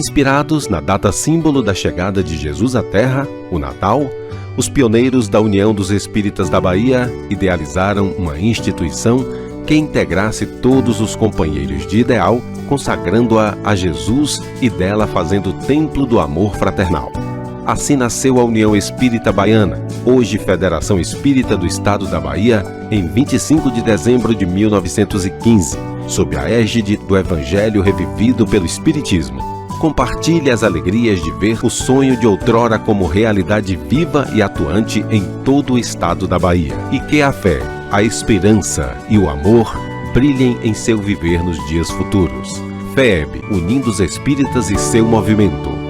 Inspirados na data símbolo da chegada de Jesus à Terra, o Natal, os pioneiros da União dos Espíritas da Bahia idealizaram uma instituição que integrasse todos os companheiros de ideal, consagrando-a a Jesus e dela fazendo templo do amor fraternal. Assim nasceu a União Espírita Baiana, hoje Federação Espírita do Estado da Bahia, em 25 de dezembro de 1915, sob a égide do Evangelho revivido pelo Espiritismo. Compartilhe as alegrias de ver o sonho de outrora como realidade viva e atuante em todo o estado da Bahia. E que a fé, a esperança e o amor brilhem em seu viver nos dias futuros. FEB, unindo os espíritas e seu movimento.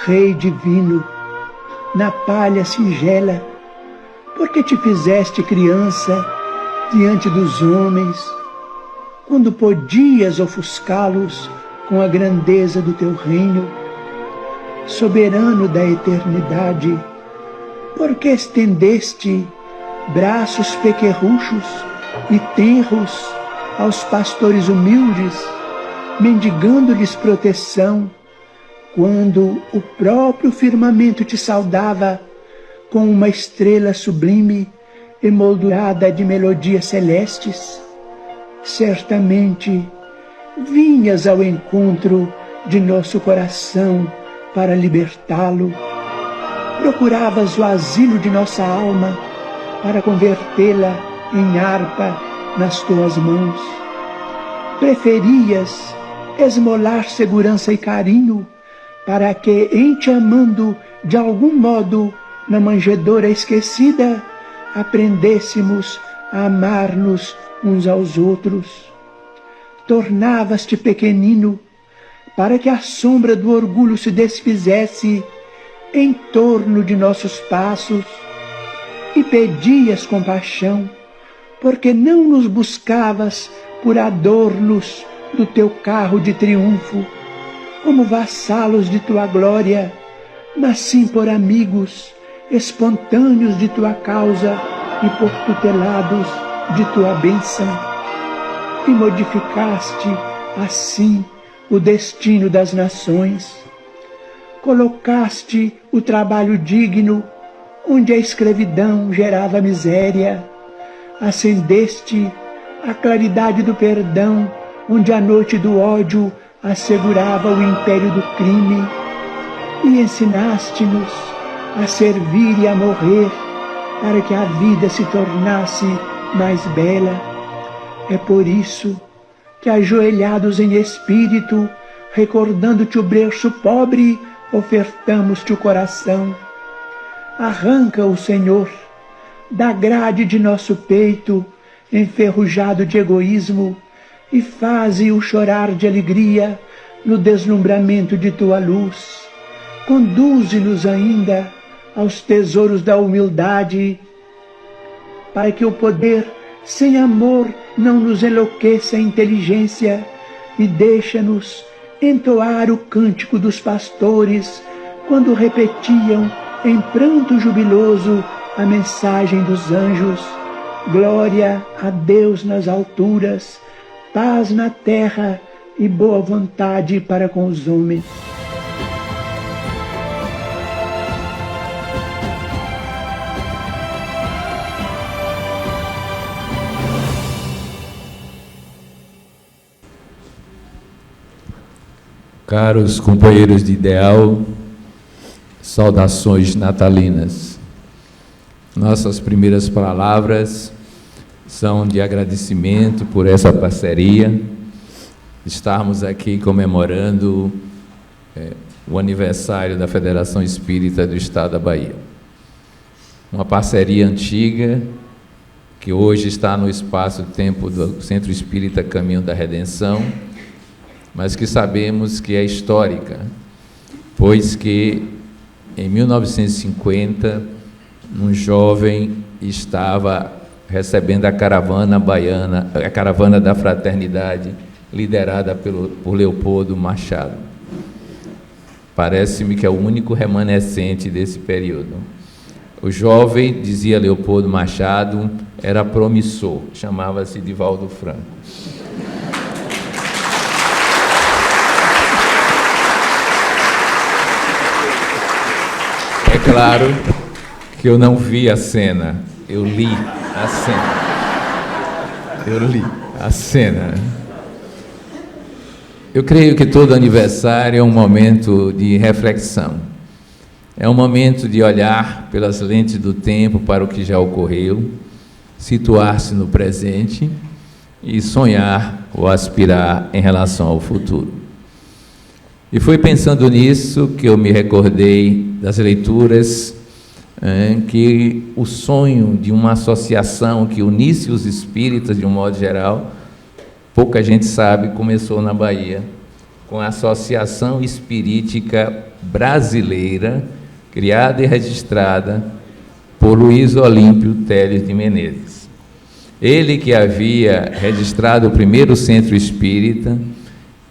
Rei divino, na palha singela, porque te fizeste criança diante dos homens, quando podias ofuscá-los com a grandeza do teu reino, soberano da eternidade, porque estendeste braços pequerruchos e tenros aos pastores humildes, mendigando-lhes proteção, quando o próprio firmamento te saudava com uma estrela sublime emoldurada de melodias celestes, certamente vinhas ao encontro de nosso coração para libertá-lo. Procuravas o asilo de nossa alma para convertê-la em harpa nas tuas mãos. Preferias esmolar segurança e carinho para que, em te amando de algum modo na manjedoura esquecida, aprendêssemos a amar-nos uns aos outros. Tornavas-te pequenino para que a sombra do orgulho se desfizesse em torno de nossos passos, e pedias compaixão, porque não nos buscavas por adornos do teu carro de triunfo, como vassalos de tua glória, mas sim por amigos espontâneos de tua causa e por tutelados de tua bênção. E modificaste, assim, o destino das nações. Colocaste o trabalho digno onde a escravidão gerava miséria. Acendeste a claridade do perdão onde a noite do ódio assegurava o império do crime, e ensinaste-nos a servir e a morrer para que a vida se tornasse mais bela. É por isso que, ajoelhados em espírito, recordando-te o berço pobre, ofertamos-te o coração. Arranca-o, Senhor, da grade de nosso peito, enferrujado de egoísmo, e faze-o chorar de alegria no deslumbramento de tua luz. Conduze-nos ainda aos tesouros da humildade, para que o poder sem amor não nos enlouqueça a inteligência, e deixa-nos entoar o cântico dos pastores, quando repetiam em pranto jubiloso a mensagem dos anjos: glória a Deus nas alturas, paz na terra e boa vontade para com os homens. Caros companheiros de ideal, saudações natalinas. Nossas primeiras palavras são de agradecimento por essa parceria, estarmos aqui comemorando o aniversário da Federação Espírita do Estado da Bahia. Uma parceria antiga, que hoje está no espaço-tempo do Centro Espírita Caminho da Redenção, mas que sabemos que é histórica, pois que em 1950, um jovem estava recebendo a caravana baiana, a caravana da Fraternidade, liderada por Leopoldo Machado. Parece-me que é o único remanescente desse período. O jovem, dizia Leopoldo Machado, era promissor, chamava-se Divaldo Franco. É claro que eu não vi a cena, eu li a cena. Eu li a cena. Eu creio que todo aniversário é um momento de reflexão. É um momento de olhar pelas lentes do tempo para o que já ocorreu, situar-se no presente e sonhar ou aspirar em relação ao futuro. E foi pensando nisso que eu me recordei das leituras, que o sonho de uma associação que unisse os espíritas de um modo geral, pouca gente sabe, começou na Bahia, com a Associação Espirítica Brasileira, criada e registrada por Luiz Olímpio Teles de Menezes. Ele que havia registrado o primeiro centro espírita,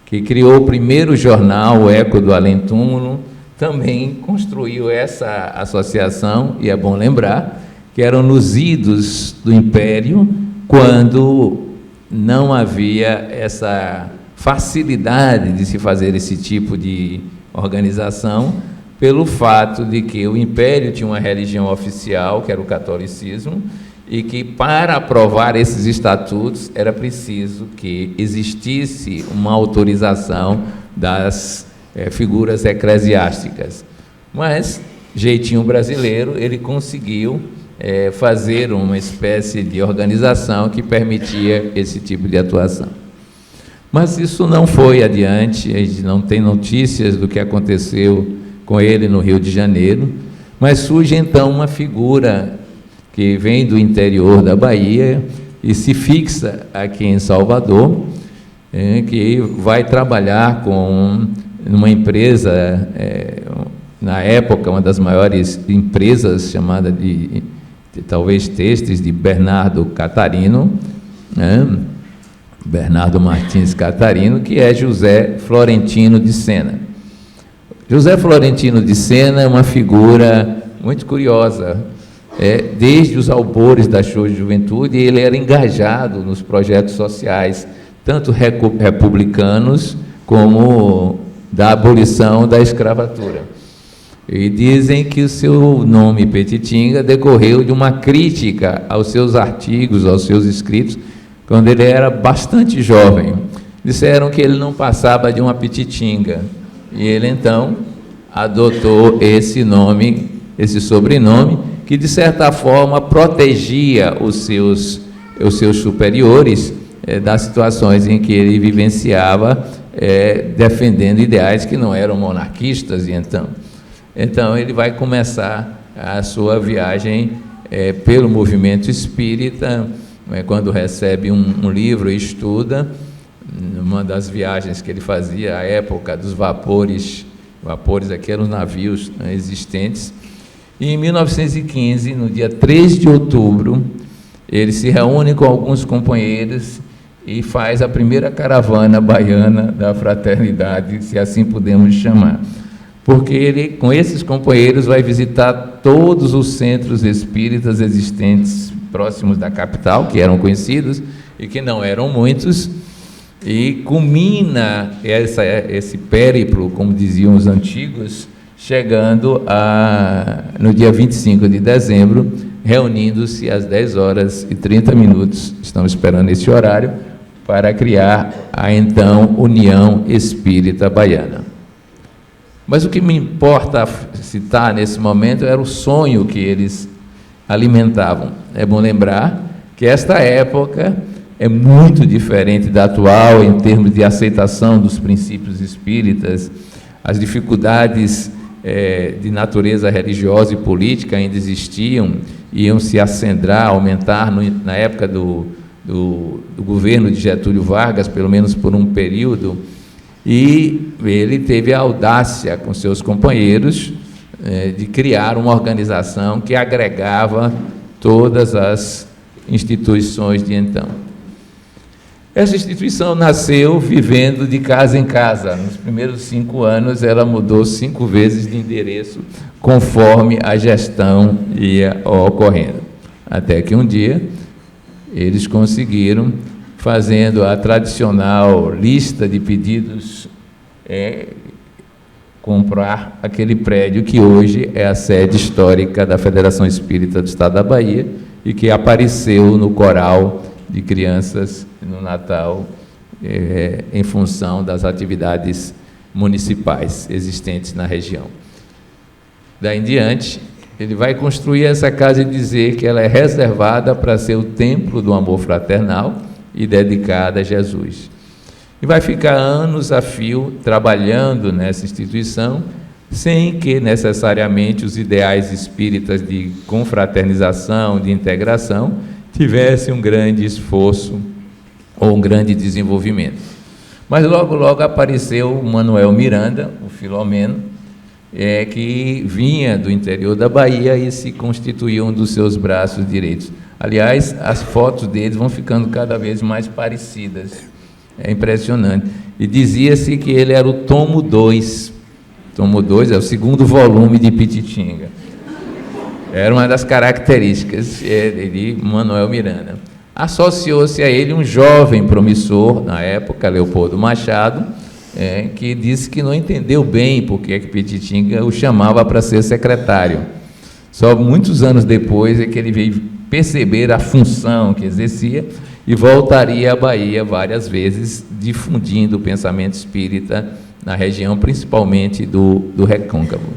que criou o primeiro jornal, o Eco do Além-Túmulo, também construiu essa associação, e é bom lembrar, que eram nos idos do Império, quando não havia essa facilidade de se fazer esse tipo de organização, pelo fato de que o Império tinha uma religião oficial, que era o catolicismo, e que para aprovar esses estatutos era preciso que existisse uma autorização das figuras eclesiásticas. Mas, jeitinho brasileiro, ele conseguiu fazer uma espécie de organização que permitia esse tipo de atuação. Mas isso não foi adiante, a gente não tem notícias do que aconteceu com ele no Rio de Janeiro, mas surge então uma figura que vem do interior da Bahia e se fixa aqui em Salvador, que vai trabalhar com uma empresa, na época, uma das maiores empresas, chamada de talvez têxteis, de Bernardo Catarino, Bernardo Martins Catarino, que é José Florentino de Sena. José Florentino de Sena é uma figura muito curiosa. Desde os albores da juventude, ele era engajado nos projetos sociais, tanto republicanos como da abolição da escravatura. E dizem que o seu nome Petitinga decorreu de uma crítica aos seus artigos, aos seus escritos, quando ele era bastante jovem. Disseram que ele não passava de uma petitinga, e ele então adotou esse nome, esse sobrenome, que de certa forma protegia os seus superiores das situações em que ele vivenciava, defendendo ideais que não eram monarquistas. E então ele vai começar a sua viagem pelo movimento espírita, quando recebe um livro e estuda. Uma das viagens que ele fazia, à época dos vapores aqui eram navios existentes, e em 1915, no dia 3 de outubro, ele se reúne com alguns companheiros e faz a primeira caravana baiana da fraternidade, se assim podemos chamar, porque ele, com esses companheiros, vai visitar todos os centros espíritas existentes próximos da capital, que eram conhecidos e que não eram muitos, e culmina esse périplo, como diziam os antigos, chegando no dia 25 de dezembro, reunindo-se às 10h30, estamos esperando esse horário, para criar a então União Espírita Baiana. Mas o que me importa citar nesse momento era o sonho que eles alimentavam. É bom lembrar que esta época é muito diferente da atual em termos de aceitação dos princípios espíritas. as dificuldades de natureza religiosa e política ainda existiam, iam se acendrar, aumentar na época do governo de Getúlio Vargas, pelo menos por um período, e ele teve a audácia com seus companheiros de criar uma organização que agregava todas as instituições de então. Essa instituição nasceu vivendo de casa em casa. Nos primeiros 5 anos, ela mudou 5 vezes de endereço, conforme a gestão ia ocorrendo. Até que um dia, eles conseguiram, fazendo a tradicional lista de pedidos, comprar aquele prédio que hoje é a sede histórica da Federação Espírita do Estado da Bahia e que apareceu no coral de crianças no Natal, em função das atividades municipais existentes na região. Daí em diante, ele vai construir essa casa e dizer que ela é reservada para ser o templo do amor fraternal e dedicada a Jesus. E vai ficar anos a fio trabalhando nessa instituição, sem que necessariamente os ideais espíritas de confraternização, de integração, tivessem um grande esforço ou um grande desenvolvimento. Mas logo, logo apareceu o Manuel Miranda, o Filomeno, que vinha do interior da Bahia e se constituiu um dos seus braços direitos. Aliás, as fotos deles vão ficando cada vez mais parecidas. É impressionante. E dizia-se que ele era o tomo 2. Tomo 2 é o 2º volume de Pititinga. Era uma das características de Manuel Miranda. Associou-se a ele um jovem promissor, na época, Leopoldo Machado, que disse que não entendeu bem porque que Pititinga o chamava para ser secretário. Só muitos anos depois é que ele veio perceber a função que exercia e voltaria à Bahia várias vezes, difundindo o pensamento espírita na região, principalmente do Recôncavo.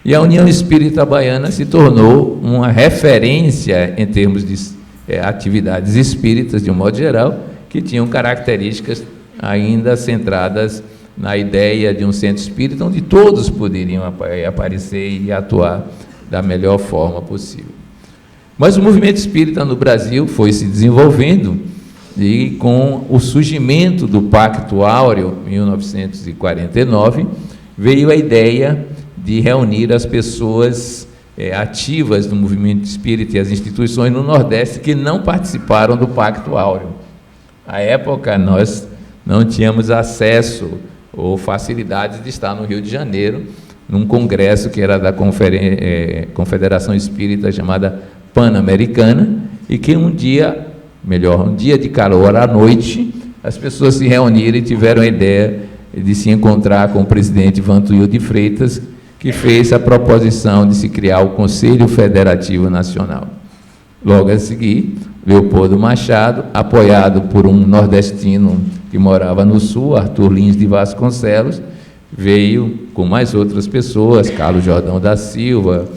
E a União Espírita Baiana se tornou uma referência em termos de atividades espíritas, de um modo geral, que tinham características ainda centradas na ideia de um centro espírita, onde todos poderiam aparecer e atuar da melhor forma possível. Mas o movimento espírita no Brasil foi se desenvolvendo, e com o surgimento do Pacto Áureo, em 1949, veio a ideia de reunir as pessoas ativas do movimento espírita e as instituições no Nordeste que não participaram do Pacto Áureo. À época, nós não tínhamos acesso ou facilidades de estar no Rio de Janeiro, num congresso que era da Confederação Espírita chamada Pan-Americana, e que um dia de calor à noite, as pessoas se reuniram e tiveram a ideia de se encontrar com o presidente Vantuil de Freitas, que fez a proposição de se criar o Conselho Federativo Nacional. Logo a seguir, Leopoldo Machado, apoiado por um nordestino que morava no Sul, Arthur Lins de Vasconcelos, veio com mais outras pessoas, Carlos Jordão da Silva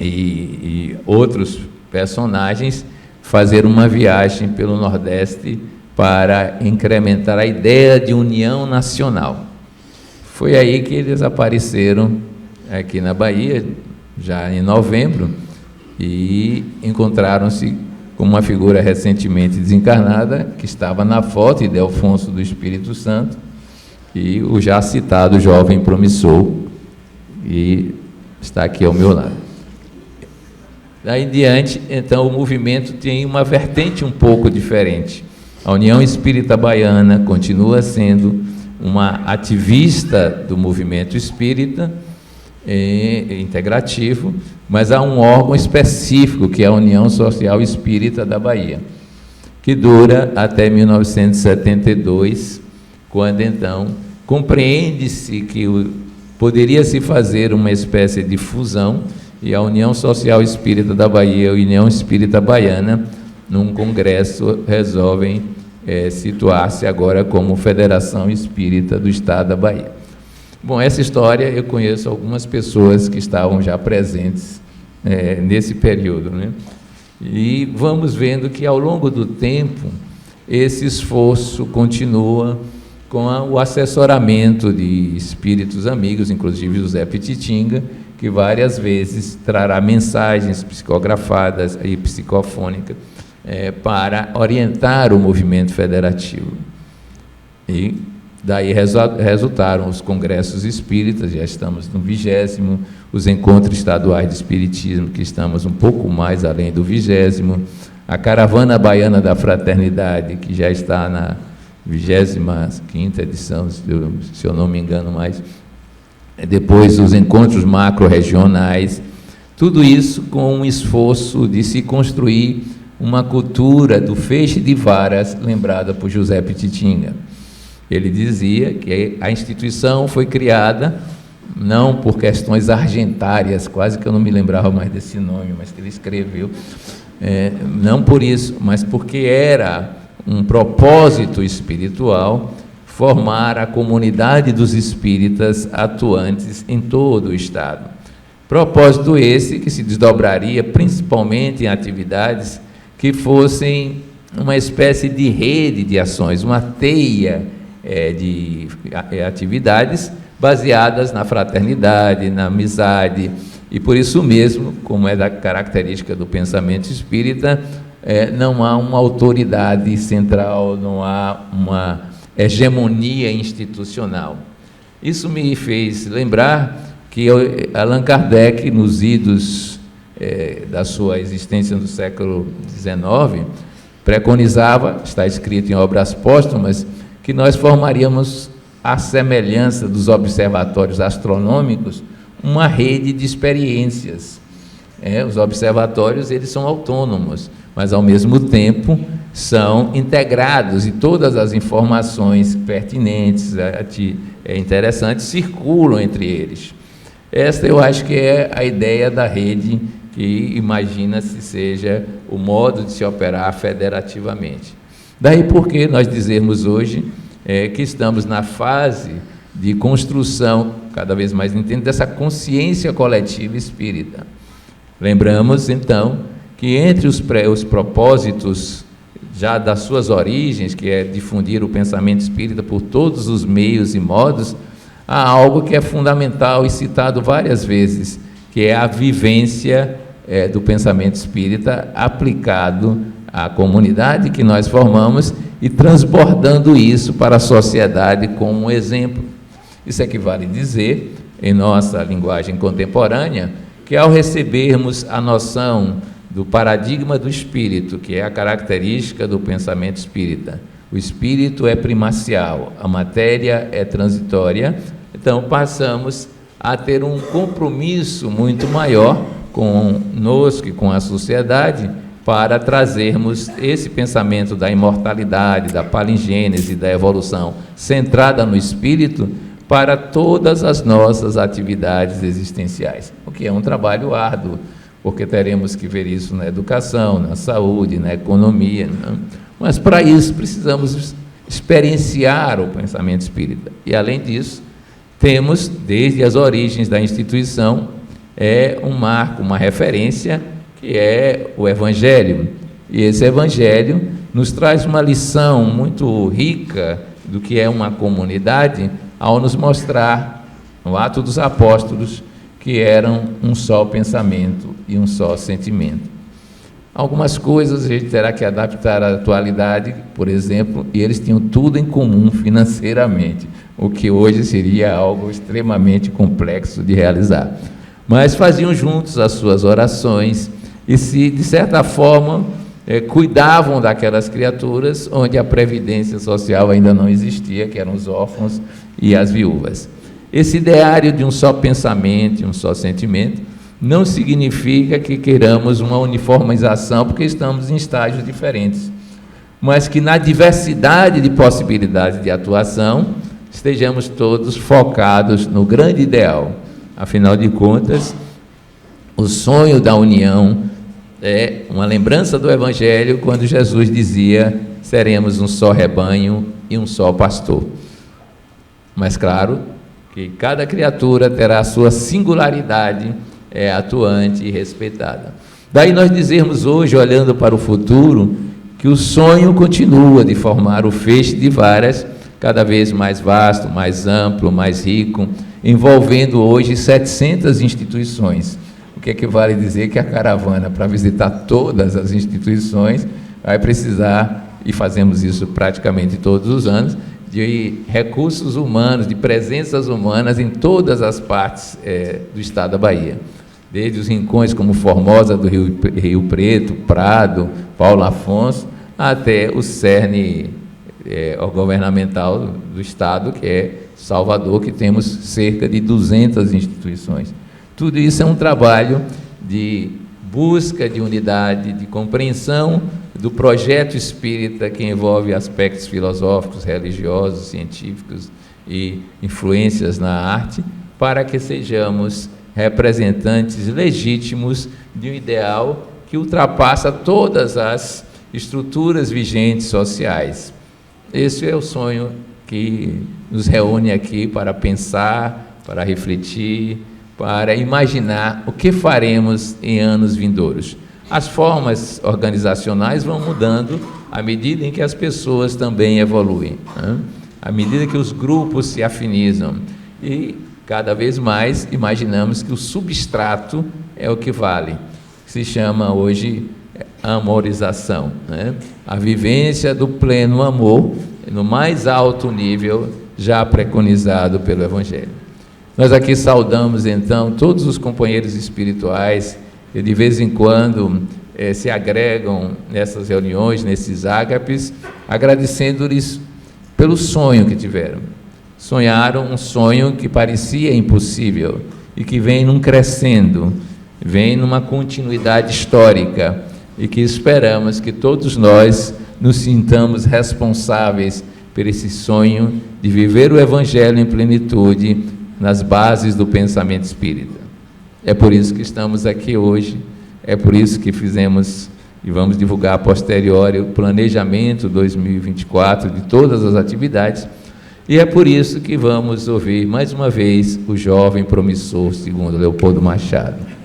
e outros personagens, fazer uma viagem pelo Nordeste para incrementar a ideia de união nacional. Foi aí que eles apareceram aqui na Bahia, já em novembro, e encontraram-se com uma figura recentemente desencarnada, que estava na foto, Ildefonso do Espírito Santo, e o já citado jovem promissor, e está aqui ao meu lado. Daí em diante, então, o movimento tem uma vertente um pouco diferente. A União Espírita Baiana continua sendo uma ativista do movimento espírita, integrativo, mas há um órgão específico, que é a União Social Espírita da Bahia, que dura até 1972, quando então compreende-se que poderia se fazer uma espécie de fusão, e a União Social Espírita da Bahia e a União Espírita Baiana, num congresso, resolvem situar-se agora como Federação Espírita do Estado da Bahia. Bom, essa história eu conheço algumas pessoas que estavam já presentes nesse período, né? E vamos vendo que ao longo do tempo esse esforço continua com o assessoramento de espíritos amigos, inclusive José Pititinga, que várias vezes trará mensagens psicografadas e psicofônicas para orientar o movimento federativo. E daí resultaram os congressos espíritas, já estamos no 20º, os encontros estaduais de espiritismo, que estamos um pouco mais além do 20º, a Caravana Baiana da Fraternidade, que já está na 25ª edição, se eu não me engano mais. Depois os encontros macro-regionais, tudo isso com um esforço de se construir uma cultura do feixe de varas, lembrada por José Pititinga. Ele dizia que a instituição foi criada não por questões argentárias, quase que eu não me lembrava mais desse nome, mas que ele escreveu, não por isso, mas porque era um propósito espiritual formar a comunidade dos espíritas atuantes em todo o Estado. Propósito esse que se desdobraria principalmente em atividades que fossem uma espécie de rede de ações, uma teia de atividades baseadas na fraternidade, na amizade, e por isso mesmo, como é da característica do pensamento espírita, não há uma autoridade central, não há uma hegemonia institucional. Isso me fez lembrar que Allan Kardec, nos idos da sua existência no século XIX, preconizava, está escrito em obras póstumas, que nós formaríamos, à semelhança dos observatórios astronômicos, uma rede de experiências. Os observatórios, eles são autônomos, mas ao mesmo tempo são integrados e todas as informações pertinentes, interessantes, circulam entre eles. Esta eu acho que é a ideia da rede que imagina-se seja o modo de se operar federativamente. Daí porque nós dizemos hoje que estamos na fase de construção, cada vez mais intensa, dessa consciência coletiva espírita. Lembramos, então, que entre os propósitos já das suas origens, que é difundir o pensamento espírita por todos os meios e modos, há algo que é fundamental e citado várias vezes, que é a vivência do pensamento espírita aplicado à comunidade que nós formamos e transbordando isso para a sociedade como um exemplo. Isso equivale a dizer, em nossa linguagem contemporânea, que ao recebermos a noção do paradigma do espírito, que é a característica do pensamento espírita, o espírito é primacial, a matéria é transitória, então passamos a ter um compromisso muito maior conosco e com a sociedade para trazermos esse pensamento da imortalidade, da palingênese, da evolução centrada no espírito para todas as nossas atividades existenciais, o que é um trabalho árduo, porque teremos que ver isso na educação, na saúde, na economia, não? Mas para isso precisamos experienciar o pensamento espírita. E além disso, temos, desde as origens da instituição, um marco, uma referência, que é o Evangelho. E esse Evangelho nos traz uma lição muito rica do que é uma comunidade, ao nos mostrar, no Atos dos Apóstolos, que eram um só pensamento e um só sentimento. Algumas coisas a gente terá que adaptar à atualidade, por exemplo, e eles tinham tudo em comum financeiramente, o que hoje seria algo extremamente complexo de realizar. Mas faziam juntos as suas orações e se, de certa forma, cuidavam daquelas criaturas onde a previdência social ainda não existia, que eram os órfãos e as viúvas. Esse ideário de um só pensamento e um só sentimento não significa que queiramos uma uniformização, porque estamos em estágios diferentes, mas que na diversidade de possibilidades de atuação estejamos todos focados no grande ideal. Afinal de contas, o sonho da união é uma lembrança do Evangelho, quando Jesus dizia: seremos um só rebanho e um só pastor. Mas claro que cada criatura terá a sua singularidade atuante e respeitada. Daí nós dizermos hoje, olhando para o futuro, que o sonho continua de formar o feixe de varas cada vez mais vasto, mais amplo, mais rico, envolvendo hoje 700 instituições. O que vale dizer que a caravana, para visitar todas as instituições, vai precisar, e fazemos isso praticamente todos os anos, de recursos humanos, de presenças humanas em todas as partes do estado da Bahia. Desde os rincões como Formosa do Rio Preto, Prado, Paulo Afonso, até o cerne governamental do estado, que é Salvador, que temos cerca de 200 instituições. Tudo isso é um trabalho de busca de unidade, de compreensão do projeto espírita, que envolve aspectos filosóficos, religiosos, científicos e influências na arte, para que sejamos representantes legítimos de um ideal que ultrapassa todas as estruturas vigentes sociais. Esse é o sonho que nos reúne aqui para pensar, para refletir, para imaginar o que faremos em anos vindouros. As formas organizacionais vão mudando à medida em que as pessoas também evoluem, né? À medida que os grupos se afinizam, e cada vez mais imaginamos que o substrato é o que vale, que se chama hoje amorização, né? A vivência do pleno amor no mais alto nível já preconizado pelo Evangelho. Nós aqui saudamos então todos os companheiros espirituais que de vez em quando se agregam nessas reuniões, nesses ágapes, agradecendo-lhes pelo sonho que tiveram. Sonharam um sonho que parecia impossível e que vem num crescendo, vem numa continuidade histórica, e que esperamos que todos nós nos sintamos responsáveis por esse sonho de viver o Evangelho em plenitude nas bases do pensamento espírita. É por isso que estamos aqui hoje, é por isso que fizemos e vamos divulgar a posteriori o planejamento 2024 de todas as atividades, e é por isso que vamos ouvir mais uma vez o jovem promissor, segundo Leopoldo Machado.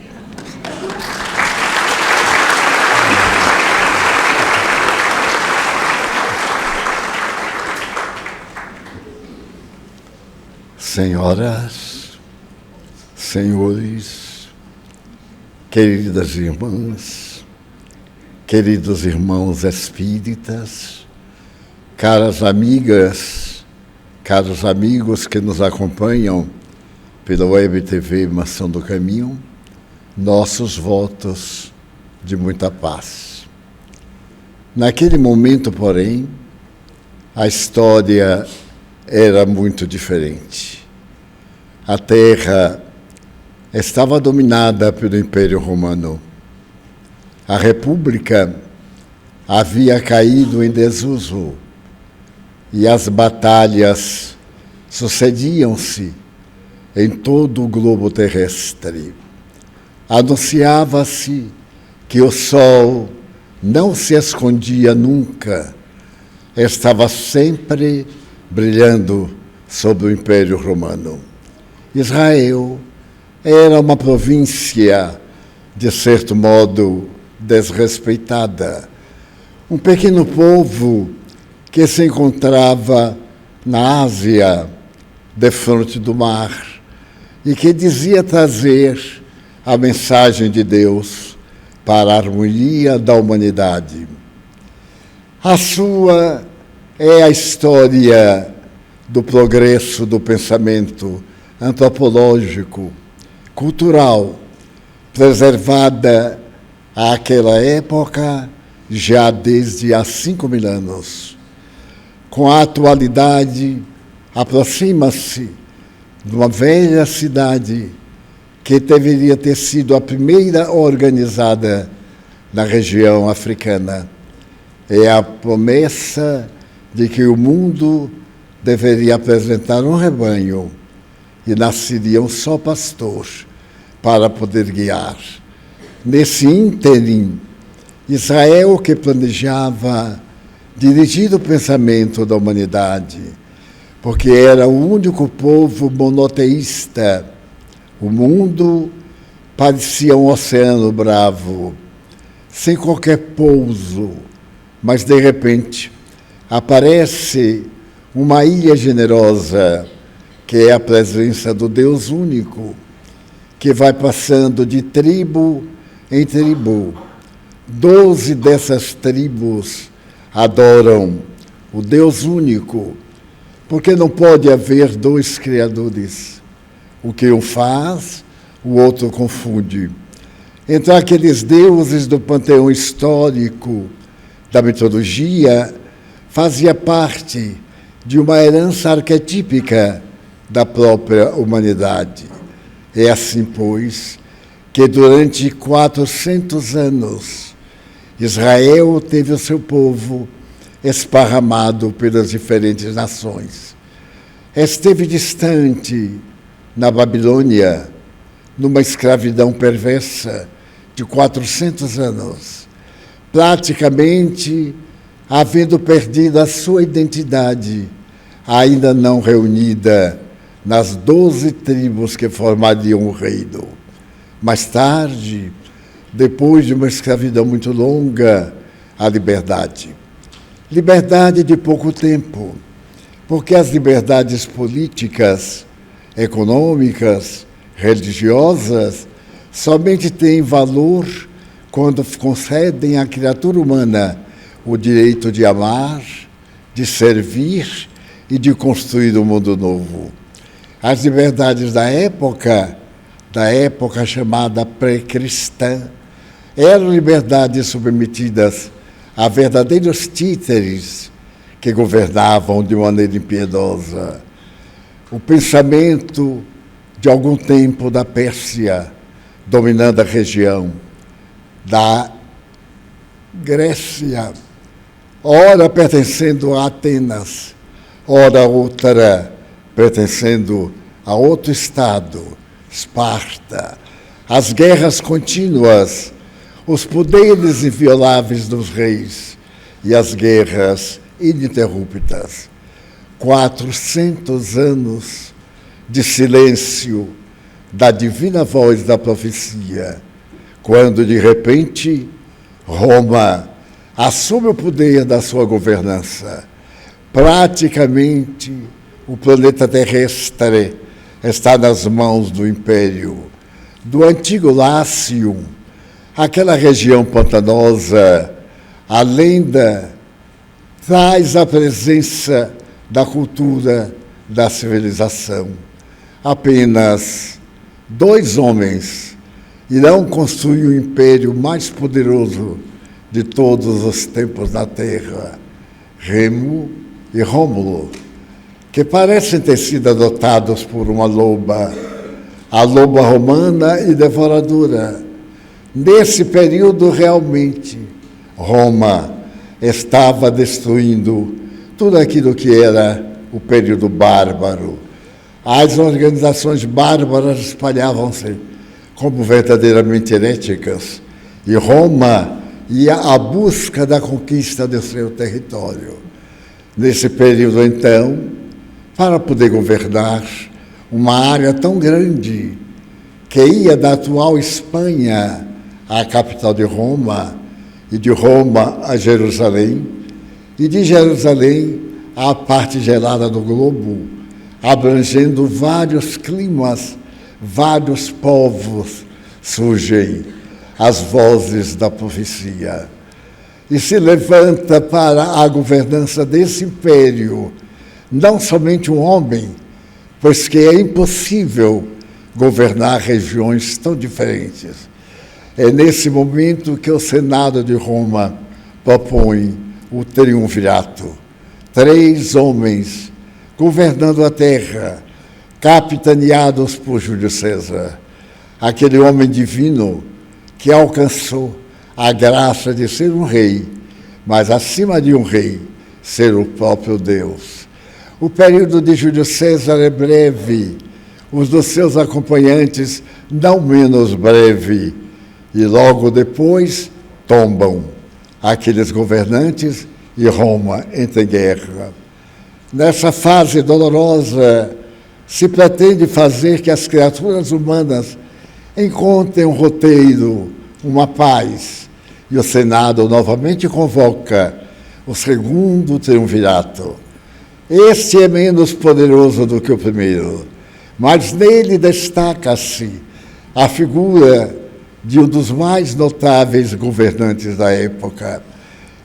Senhoras, senhores, queridas irmãs, queridos irmãos espíritas, caras amigas, caros amigos que nos acompanham pela Web TV Maçã do Caminho, nossos votos de muita paz. Naquele momento, porém, a história era muito diferente. A terra estava dominada pelo Império Romano. A República havia caído em desuso e as batalhas sucediam-se em todo o globo terrestre. Anunciava-se que o sol não se escondia nunca, estava sempre brilhando sobre o Império Romano. Israel era uma província, de certo modo, desrespeitada. Um pequeno povo que se encontrava na Ásia, defronte do mar, e que dizia trazer a mensagem de Deus para a harmonia da humanidade. A sua é a história do progresso do pensamento antropológico, cultural, preservada àquela época já desde há 5.000 anos. Com a atualidade, aproxima-se de uma velha cidade que deveria ter sido a primeira organizada na região africana. É a promessa de que o mundo deveria apresentar um rebanho e nasceria um só pastor para poder guiar. Nesse ínterim, Israel, que planejava dirigir o pensamento da humanidade, porque era o único povo monoteísta, o mundo parecia um oceano bravo, sem qualquer pouso, mas de repente aparece uma ilha generosa, que é a presença do Deus único, que vai passando de tribo em tribo. 12 dessas tribos adoram o Deus único, porque não pode haver dois criadores. O que um faz, o outro confunde. Então, aqueles deuses do panteão histórico da mitologia fazia parte de uma herança arquetípica da própria humanidade. É assim, pois, que durante 400 anos, Israel teve o seu povo esparramado pelas diferentes nações. Esteve distante na Babilônia, numa escravidão perversa de 400 anos, praticamente havendo perdido a sua identidade, ainda não reunida nas 12 tribos que formariam o reino. Mais tarde, depois de uma escravidão muito longa, a liberdade. Liberdade de pouco tempo, porque as liberdades políticas, econômicas, religiosas, somente têm valor quando concedem à criatura humana o direito de amar, de servir e de construir um mundo novo. As liberdades da época chamada pré-cristã, eram liberdades submetidas a verdadeiros títeres que governavam de maneira impiedosa. O pensamento de algum tempo da Pérsia, dominando a região, da Grécia, ora pertencendo a Atenas, ora outra pertencendo a outro estado, Esparta, as guerras contínuas, os poderes invioláveis dos reis e as guerras ininterruptas. 400 anos de silêncio da divina voz da profecia, quando, de repente, Roma assume o poder da sua governança. Praticamente, o planeta terrestre está nas mãos do Império, do antigo Lácio, aquela região pantanosa. A lenda traz a presença da cultura, da civilização. Apenas 2 homens irão construir o império mais poderoso de todos os tempos na Terra, Remo e Rômulo, que parecem ter sido adotados por uma loba, a loba romana e devoradora. Nesse período, realmente, Roma estava destruindo tudo aquilo que era o período bárbaro. As organizações bárbaras espalhavam-se como verdadeiramente heréticas, e Roma ia à busca da conquista do seu território. Nesse período, então, para poder governar uma área tão grande, que ia da atual Espanha à capital de Roma, e de Roma a Jerusalém, e de Jerusalém à parte gelada do globo, abrangendo vários climas, vários povos, surgem as vozes da profecia. E se levanta para a governança desse império, não somente um homem, pois que é impossível governar regiões tão diferentes. É nesse momento que o Senado de Roma propõe o triunvirato. 3 homens governando a terra, capitaneados por Júlio César, aquele homem divino que alcançou a graça de ser um rei, mas acima de um rei, ser o próprio Deus. O período de Júlio César é breve, os dos seus acompanhantes não menos breve, e logo depois tombam aqueles governantes e Roma entra em guerra. Nessa fase dolorosa, se pretende fazer que as criaturas humanas encontrem um roteiro, uma paz, e o Senado novamente convoca o segundo triunvirato. Este é menos poderoso do que o primeiro, mas nele destaca-se a figura de um dos mais notáveis governantes da época.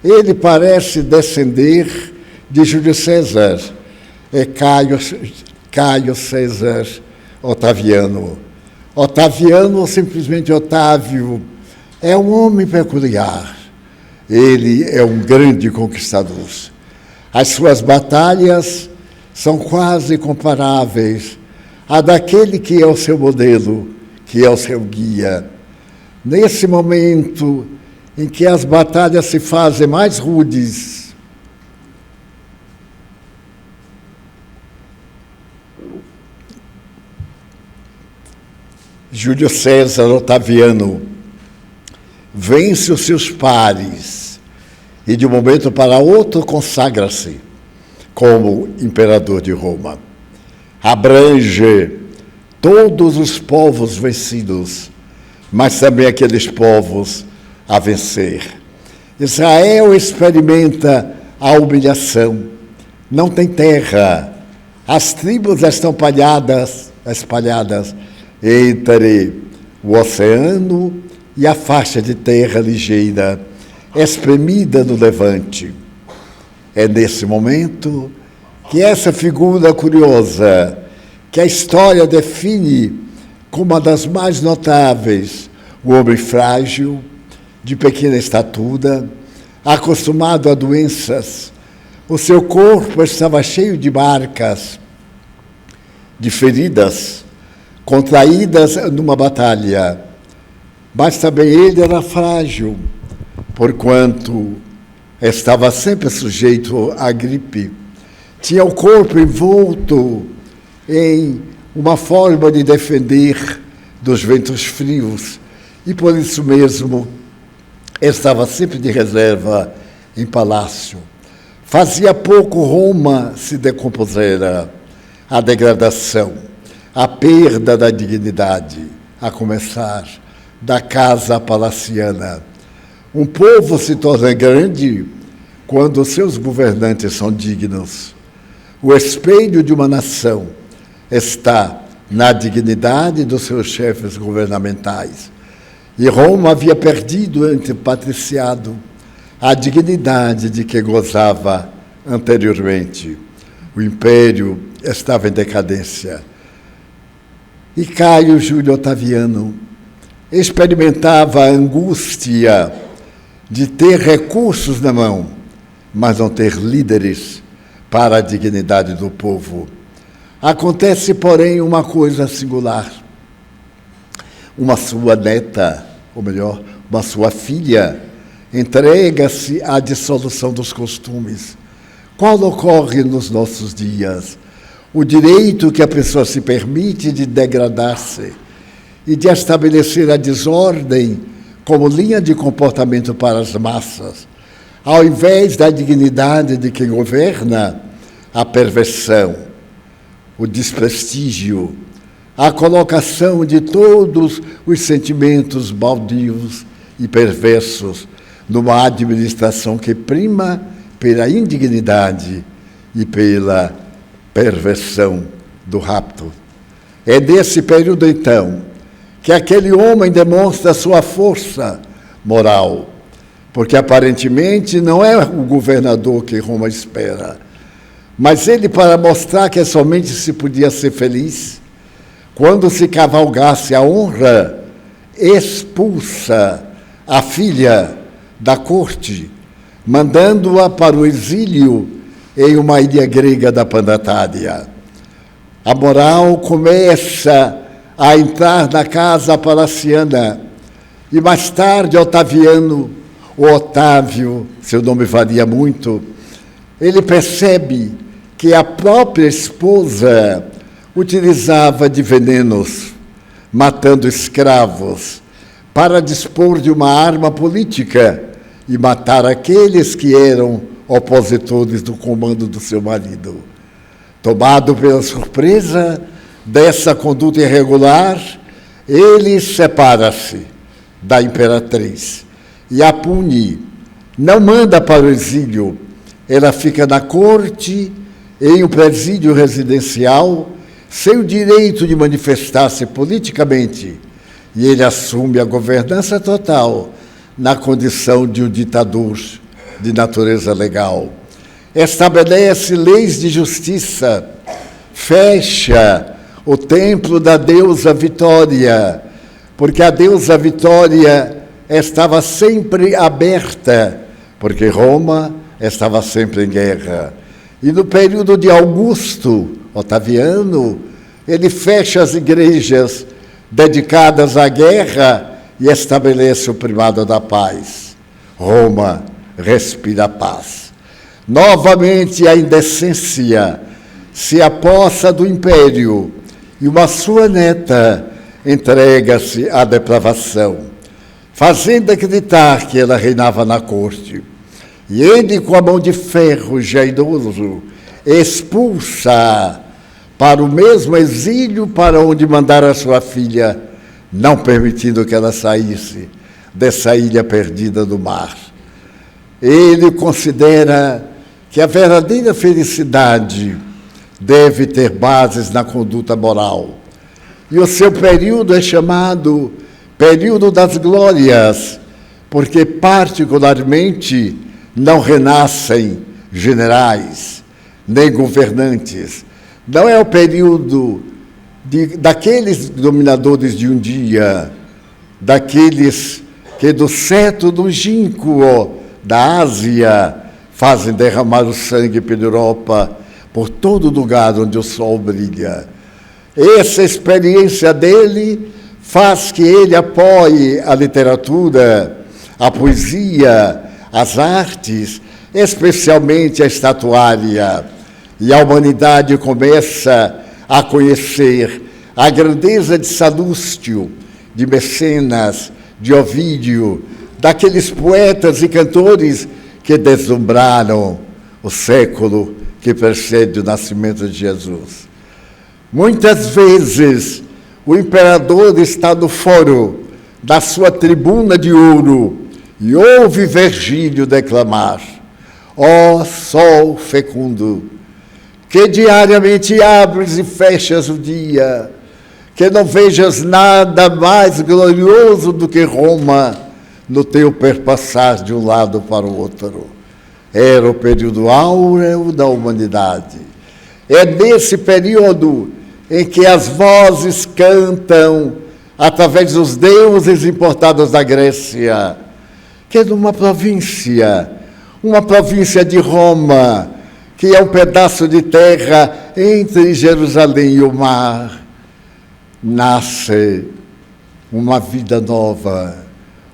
Ele parece descender de Júlio César, Caio César Otaviano. Otaviano, ou simplesmente Otávio, é um homem peculiar. Ele é um grande conquistador. As suas batalhas são quase comparáveis à daquele que é o seu modelo, que é o seu guia. Nesse momento em que as batalhas se fazem mais rudes, Júlio César Otaviano vence os seus pares e, de um momento para outro, consagra-se como imperador de Roma. Abrange todos os povos vencidos, mas também aqueles povos a vencer. Israel experimenta a humilhação, não tem terra, as tribos estão espalhadas entre o oceano e a faixa de terra ligeira, espremida no levante. É nesse momento que essa figura curiosa, que a história define como uma das mais notáveis, o homem frágil, de pequena estatura, acostumado a doenças, o seu corpo estava cheio de marcas, de feridas, contraídas numa batalha, mas também ele era frágil, porquanto estava sempre sujeito à gripe. Tinha o corpo envolto em uma forma de defender dos ventos frios, e por isso mesmo estava sempre de reserva em palácio. Fazia pouco Roma se decompusera, a degradação, a perda da dignidade, a começar da casa palaciana. Um povo se torna grande quando seus governantes são dignos. O espelho de uma nação está na dignidade dos seus chefes governamentais. E Roma havia perdido ante o patriciado a dignidade de que gozava anteriormente. O império estava em decadência. E Caio Júlio Otaviano experimentava a angústia de ter recursos na mão, mas não ter líderes para a dignidade do povo. Acontece, porém, uma coisa singular. Uma sua neta, ou melhor, uma sua filha, entrega-se à dissolução dos costumes. Qual ocorre nos nossos dias? O direito que a pessoa se permite de degradar-se e de estabelecer a desordem como linha de comportamento para as massas, ao invés da dignidade de quem governa, a perversão, o desprestígio, a colocação de todos os sentimentos baldios e perversos numa administração que prima pela indignidade e pela perversão do rapto. É nesse período, então, que aquele homem demonstra sua força moral, porque aparentemente não é o governador que Roma espera, mas ele, para mostrar que somente se podia ser feliz, quando se cavalgasse a honra, expulsa a filha da corte, mandando-a para o exílio em uma ilha grega da Pandatária. A moral começa a entrar na casa palaciana, e mais tarde Otaviano, o Otávio, seu nome varia muito, ele percebe que a própria esposa utilizava de venenos, matando escravos, para dispor de uma arma política e matar aqueles que eram opositores do comando do seu marido. Tomado pela surpresa dessa conduta irregular, ele separa-se da imperatriz e a pune. Não manda para o exílio, ela fica na corte em um presídio residencial, sem o direito de manifestar-se politicamente, e ele assume a governança total na condição de um ditador de natureza legal. Estabelece leis de justiça, fecha o templo da deusa Vitória, porque a deusa Vitória estava sempre aberta, porque Roma estava sempre em guerra. E no período de Augusto, Otaviano, ele fecha as igrejas dedicadas à guerra e estabelece o primado da paz. Roma respira paz. Novamente a indecência se apossa do império e uma sua neta entrega-se à depravação, fazendo acreditar que ela reinava na corte. E ele, com a mão de ferro, já idoso, expulsa para o mesmo exílio para onde mandara sua filha, não permitindo que ela saísse dessa ilha perdida do mar. Ele considera que a verdadeira felicidade deve ter bases na conduta moral. E o seu período é chamado período das glórias, porque particularmente não renascem generais, nem governantes. Não é o período daqueles dominadores de um dia, daqueles que do cetro do ginkgo da Ásia fazem derramar o sangue pela Europa, por todo lugar onde o sol brilha. Essa experiência dele faz que ele apoie a literatura, a poesia, as artes, especialmente a estatuária. E a humanidade começa a conhecer a grandeza de Salustio, de Mecenas, de Ovídio, daqueles poetas e cantores que deslumbraram o século que precede o nascimento de Jesus. Muitas vezes o imperador está no foro da sua tribuna de ouro e ouve Virgílio declamar: ó sol fecundo, que diariamente abres e fechas o dia, que não vejas nada mais glorioso do que Roma no teu perpassar de um lado para o outro. Era o período áureo da humanidade. É nesse período em que as vozes cantam através dos deuses importados da Grécia, que numa província, uma província de Roma, que é um pedaço de terra entre Jerusalém e o mar, nasce uma vida nova.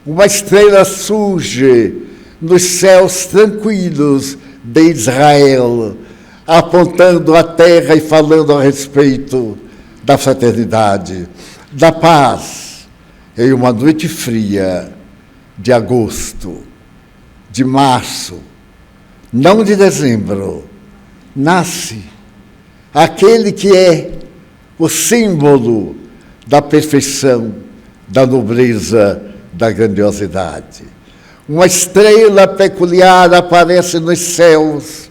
Uma estrela surge nos céus tranquilos de Israel, apontando a terra e falando a respeito da fraternidade, da paz. Em uma noite fria de agosto, de março, não de dezembro, nasce aquele que é o símbolo da perfeição, da nobreza, da grandiosidade. Uma estrela peculiar aparece nos céus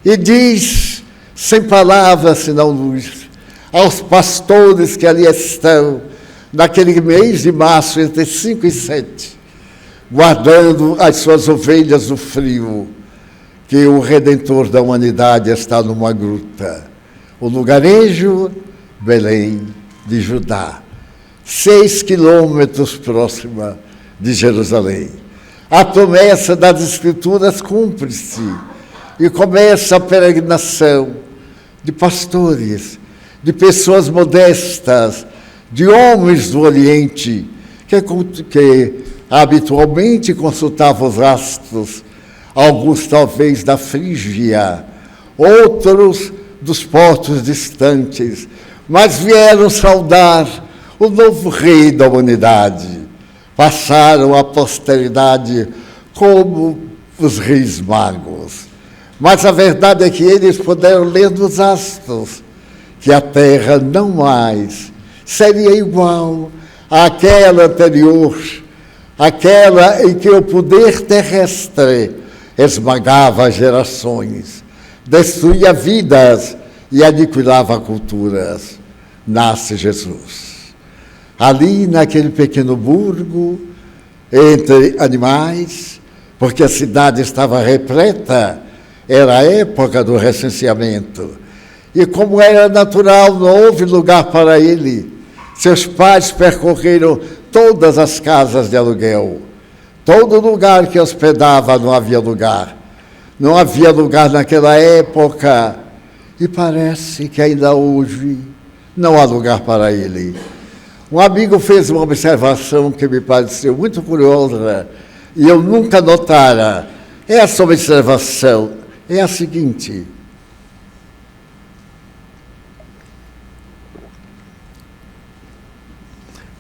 e diz, sem palavras senão luz, aos pastores que ali estão, naquele mês de março, entre 5 e 7, guardando as suas ovelhas do frio, que o Redentor da humanidade está numa gruta. O lugarejo, Belém de Judá, 6 quilômetros próxima de Jerusalém. A promessa das Escrituras cumpre-se e começa a peregrinação de pastores, de pessoas modestas, de homens do Oriente, que habitualmente consultavam os astros, alguns talvez da Frígia, outros dos portos distantes, mas vieram saudar o novo rei da humanidade. Passaram à posteridade como os reis magos. Mas a verdade é que eles puderam ler nos astros que a terra não mais seria igual àquela anterior, aquela em que o poder terrestre esmagava as gerações. destruía vidas e aniquilava culturas. Nasce Jesus. Ali, naquele pequeno burgo, entre animais, porque a cidade estava repleta, era a época do recenseamento. E como era natural, não houve lugar para ele. Seus pais percorreram todas as casas de aluguel. Todo lugar que hospedava não havia lugar. Não havia lugar naquela época. E parece que ainda hoje não há lugar para ele. Um amigo fez uma observação que me pareceu muito curiosa e eu nunca notara. Essa observação é a seguinte: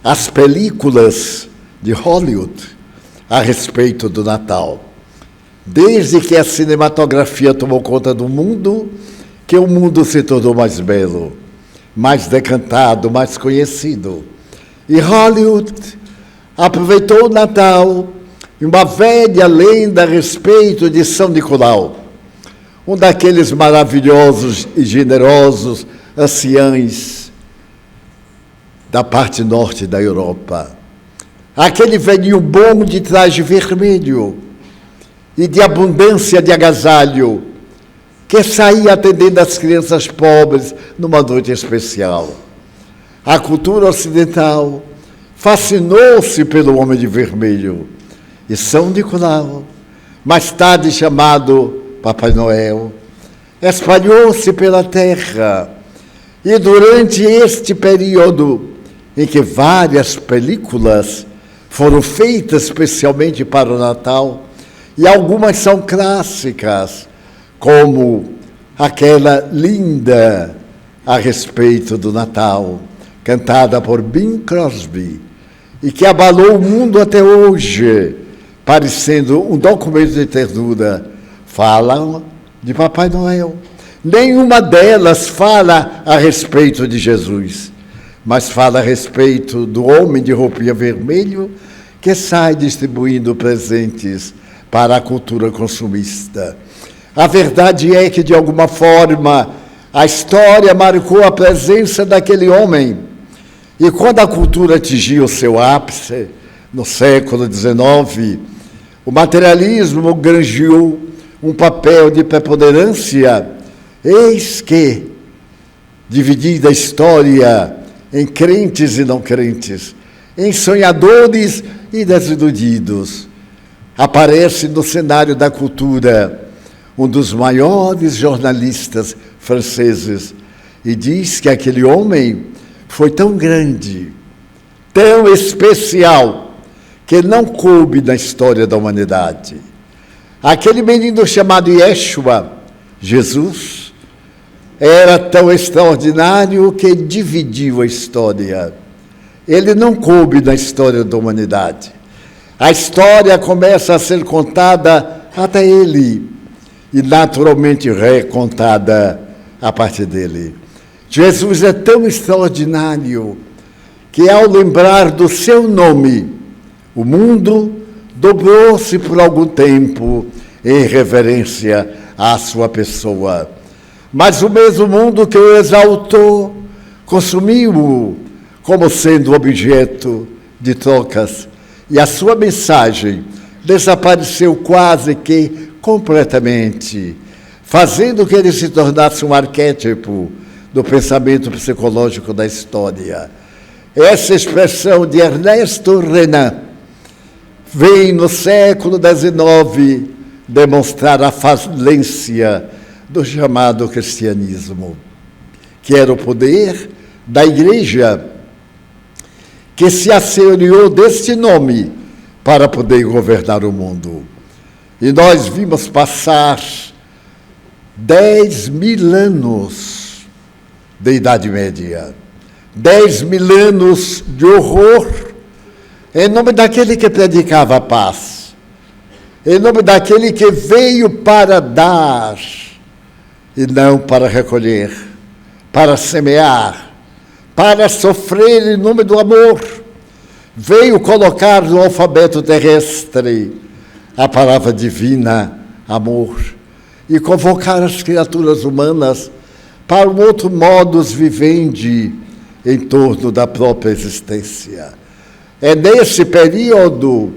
as películas de Hollywood a respeito do Natal, desde que a cinematografia tomou conta do mundo, que o mundo se tornou mais belo, mais decantado, mais conhecido. E Hollywood aproveitou o Natal e uma velha lenda a respeito de São Nicolau, um daqueles maravilhosos e generosos anciães da parte norte da Europa. Aquele velhinho bom de traje vermelho e de abundância de agasalho, que saía atendendo as crianças pobres numa noite especial. A cultura ocidental fascinou-se pelo homem de vermelho. E São Nicolau, mais tarde chamado Papai Noel, espalhou-se pela terra. E durante este período em que várias películas foram feitas especialmente para o Natal, e algumas são clássicas, como aquela linda a respeito do Natal, cantada por Bing Crosby, e que abalou o mundo até hoje, parecendo um documento de ternura, falam de Papai Noel. Nenhuma delas fala a respeito de Jesus, mas fala a respeito do homem de roupinha vermelho que sai distribuindo presentes para a cultura consumista. A verdade é que, de alguma forma, a história marcou a presença daquele homem. E quando a cultura atingiu o seu ápice, no século XIX, o materialismo granjeou um papel de preponderância. Eis que, dividida a história em crentes e não crentes, em sonhadores e desiludidos, aparece no cenário da cultura um dos maiores jornalistas franceses e diz que aquele homem foi tão grande, tão especial, que não coube na história da humanidade. Aquele menino chamado Yeshua, Jesus, era tão extraordinário que dividiu a história. Ele não coube na história da humanidade. A história começa a ser contada até ele e naturalmente recontada a partir dele. Jesus é tão extraordinário que, ao lembrar do seu nome, o mundo dobrou-se por algum tempo em reverência à sua pessoa. Mas o mesmo mundo que o exaltou, consumiu-o como sendo objeto de trocas, e a sua mensagem desapareceu quase que completamente, fazendo que ele se tornasse um arquétipo do pensamento psicológico da história. Essa expressão de Ernesto Renan vem no século XIX demonstrar a falência do chamado cristianismo, que era o poder da igreja que se assemelhou deste nome para poder governar o mundo. E nós vimos passar 10.000 anos de Idade Média, 10.000 anos de horror, em nome daquele que predicava a paz, em nome daquele que veio para dar e não para recolher, para semear, para sofrer em nome do amor. Veio colocar no alfabeto terrestre a palavra divina, amor. e convocar as criaturas humanas para um outro modus vivendi em torno da própria existência. É nesse período,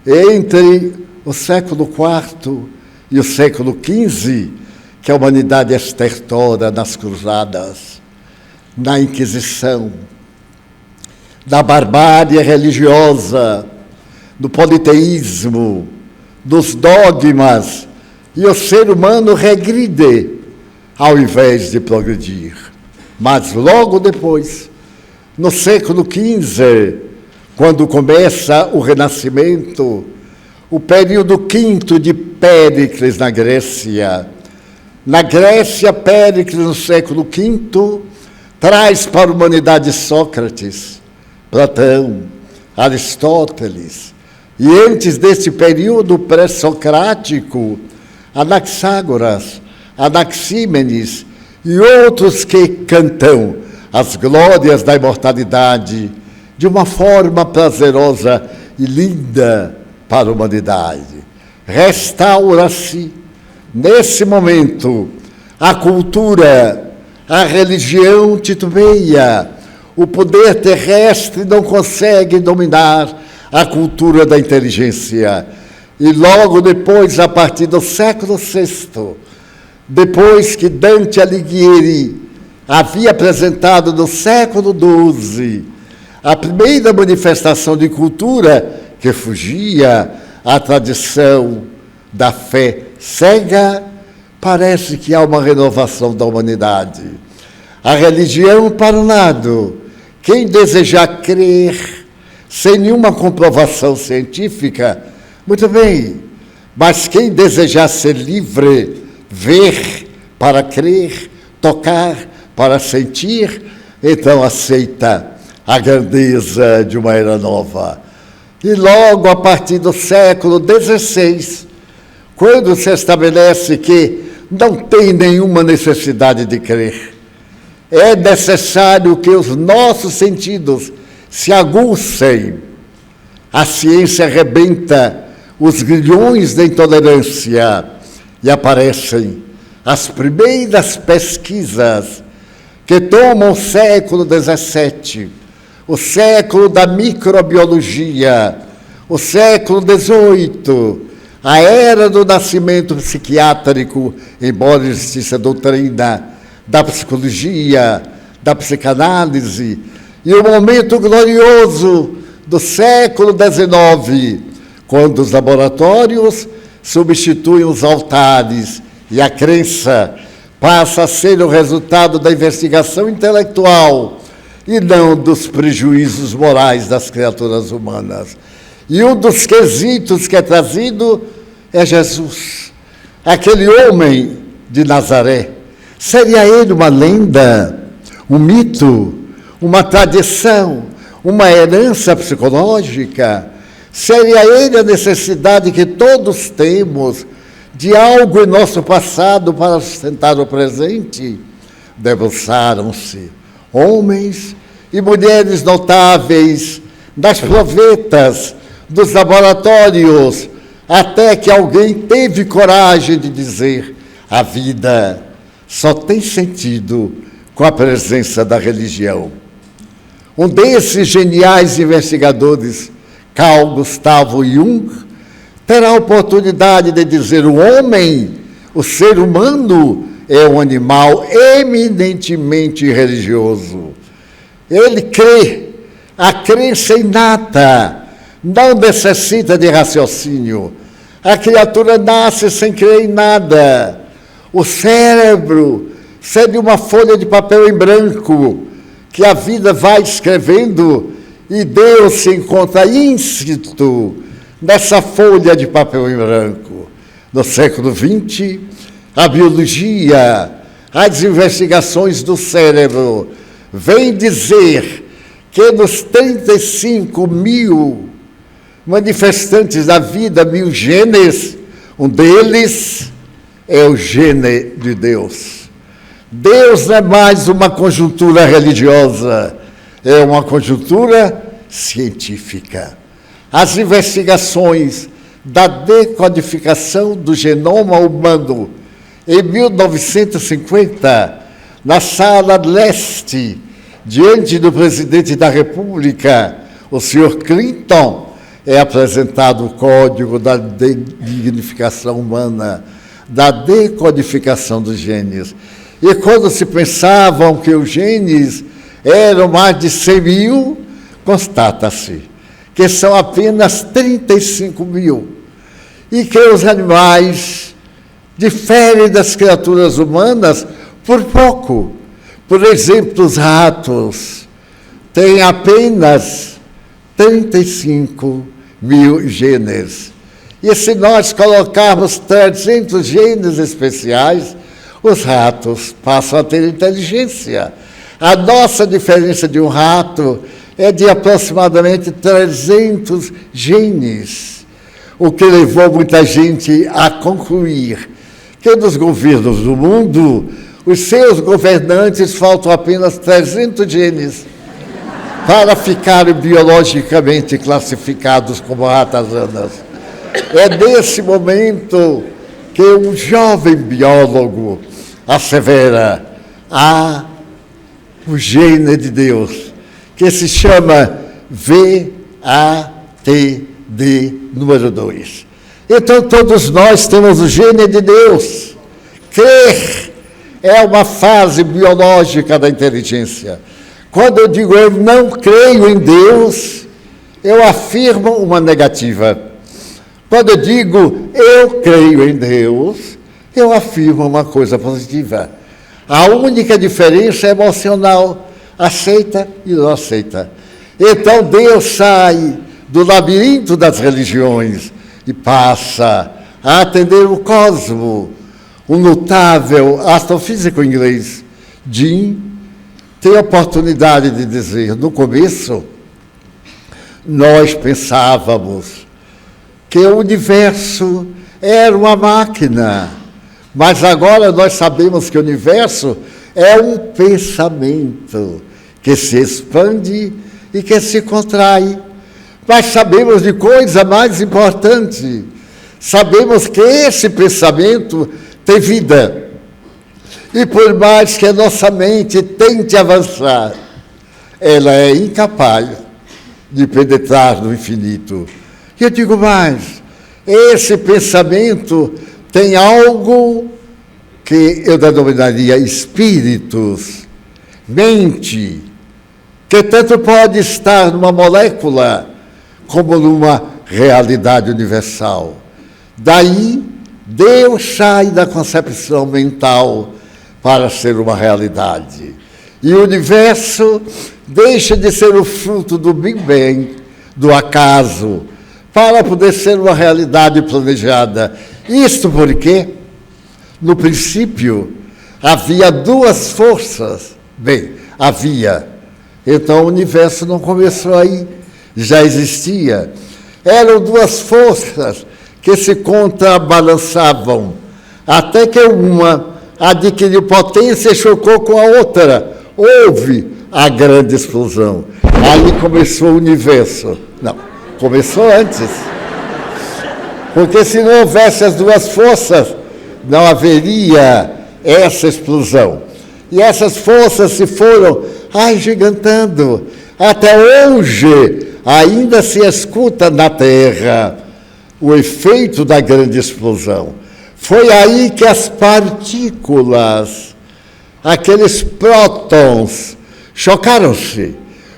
entre o século IV e o século XV, que a humanidade estertora nas cruzadas, na Inquisição, na barbárie religiosa, no politeísmo, dos dogmas, e o ser humano regride ao invés de progredir. Mas logo depois, no século XV, quando começa o Renascimento, o período quinto de Péricles na Grécia. Na Grécia, Péricles, no século V, traz para a humanidade Sócrates, Platão, Aristóteles. E antes desse período pré-socrático, Anaxágoras, Anaxímenes e outros que cantam as glórias da imortalidade de uma forma prazerosa e linda para a humanidade. Restaura-se, nesse momento, a cultura, a religião titubeia, o poder terrestre não consegue dominar a cultura da inteligência. E logo depois, a partir do século VI, depois que Dante Alighieri havia apresentado no século XII a primeira manifestação de cultura que fugia à tradição da fé cega, parece que há uma renovação da humanidade. A religião para um lado, quem desejar crer sem nenhuma comprovação científica, muito bem, mas quem desejar ser livre, ver para crer, tocar para sentir, então aceita a grandeza de uma era nova. E logo a partir do século XVI, quando se estabelece que não tem nenhuma necessidade de crer, é necessário que os nossos sentidos se aguçem, a ciência arrebenta os grilhões da intolerância e aparecem as primeiras pesquisas que tomam o século XVII, o século da microbiologia, o século XVIII, a era do nascimento psiquiátrico, embora existisse a doutrina da psicologia, da psicanálise, e o momento glorioso do século XIX, quando os laboratórios substituem os altares e a crença passa a ser o resultado da investigação intelectual e não dos prejuízos morais das criaturas humanas. E um dos quesitos que é trazido é Jesus, aquele homem de Nazaré. Seria ele uma lenda, um mito, uma tradição, uma herança psicológica? Seria ele a necessidade que todos temos de algo em nosso passado para sustentar o presente? Debruçaram-se homens e mulheres notáveis das provetas, dos laboratórios, até que alguém teve coragem de dizer: a vida só tem sentido com a presença da religião. Um desses geniais investigadores, Carl Gustav Jung, terá a oportunidade de dizer: o homem, o ser humano, é um animal eminentemente religioso. Ele crê, a crença inata não necessita de raciocínio. A criatura nasce sem crer em nada. O cérebro seria uma folha de papel em branco que a vida vai escrevendo e Deus se encontra íncito nessa folha de papel em branco. No século XX, a biologia, as investigações do cérebro vêm dizer que nos 35 mil manifestantes da vida, 1000 genes, um deles é o gene de Deus. Deus não é mais uma conjuntura religiosa, é uma conjuntura científica. As investigações da decodificação do genoma humano em 1950, na sala leste, diante do presidente da República, o senhor Clinton, é apresentado o Código da Dignificação Humana, da decodificação dos genes. E quando se pensavam que os genes eram mais de 100 mil, constata-se que são apenas 35 mil. E que os animais diferem das criaturas humanas por pouco. Por exemplo, os ratos têm apenas 35 mil genes. E se nós colocarmos 300 genes especiais, os ratos passam a ter inteligência. A nossa diferença de um rato é de aproximadamente 300 genes, o que levou muita gente a concluir que nos governos do mundo, os seus governantes faltam apenas 300 genes para ficarem biologicamente classificados como ratazanas. É nesse momento que um jovem biólogo assevera: há o gene de Deus, que se chama VATD número 2. Então todos nós temos o gene de Deus. Crer é uma fase biológica da inteligência. Quando eu digo eu não creio em Deus, eu afirmo uma negativa. Quando eu digo eu creio em Deus, eu afirmo uma coisa positiva. A única diferença é emocional, aceita e não aceita. Então Deus sai do labirinto das religiões e passa a atender o cosmo. O notável astrofísico inglês Jim tem a oportunidade de dizer: no começo, nós pensávamos que o universo era uma máquina, mas agora nós sabemos que o universo é um pensamento que se expande e que se contrai. Mas sabemos de coisa mais importante, sabemos que esse pensamento tem vida. E por mais que a nossa mente tente avançar, ela é incapaz de penetrar no infinito. E eu digo mais, esse pensamento tem algo que eu denominaria espíritos, mente, que tanto pode estar numa molécula como numa realidade universal. Daí, Deus sai da concepção mental para ser uma realidade. E o universo deixa de ser o fruto do Big Bang, do acaso, para poder ser uma realidade planejada. Isto porque, no princípio, havia duas forças. Bem, havia. Então o universo não começou aí, já existia. Eram duas forças que se contrabalançavam, até que uma adquiriu potência e chocou com a outra. Houve a grande explosão. Aí começou o universo. Não, começou antes. Porque se não houvesse as duas forças, não haveria essa explosão. E essas forças se foram agigantando. Até hoje, ainda se escuta na Terra o efeito da grande explosão. Foi aí que as partículas, aqueles prótons, chocaram-se,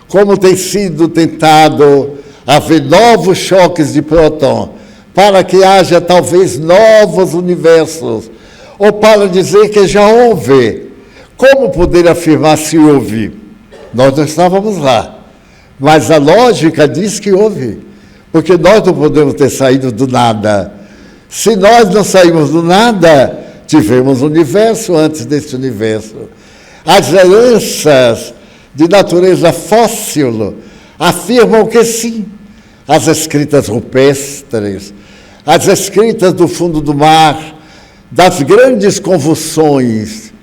como tem sido tentado haver novos choques de próton, para que haja talvez novos universos, ou para dizer que já houve. Como poder afirmar se houve? Nós não estávamos lá, mas a lógica diz que houve, porque nós não podemos ter saído do nada. Se nós não saímos do nada, tivemos um universo antes desse universo. As heranças de natureza fóssil afirmam que sim. As escritas rupestres, as escritas do fundo do mar, das grandes convulsões,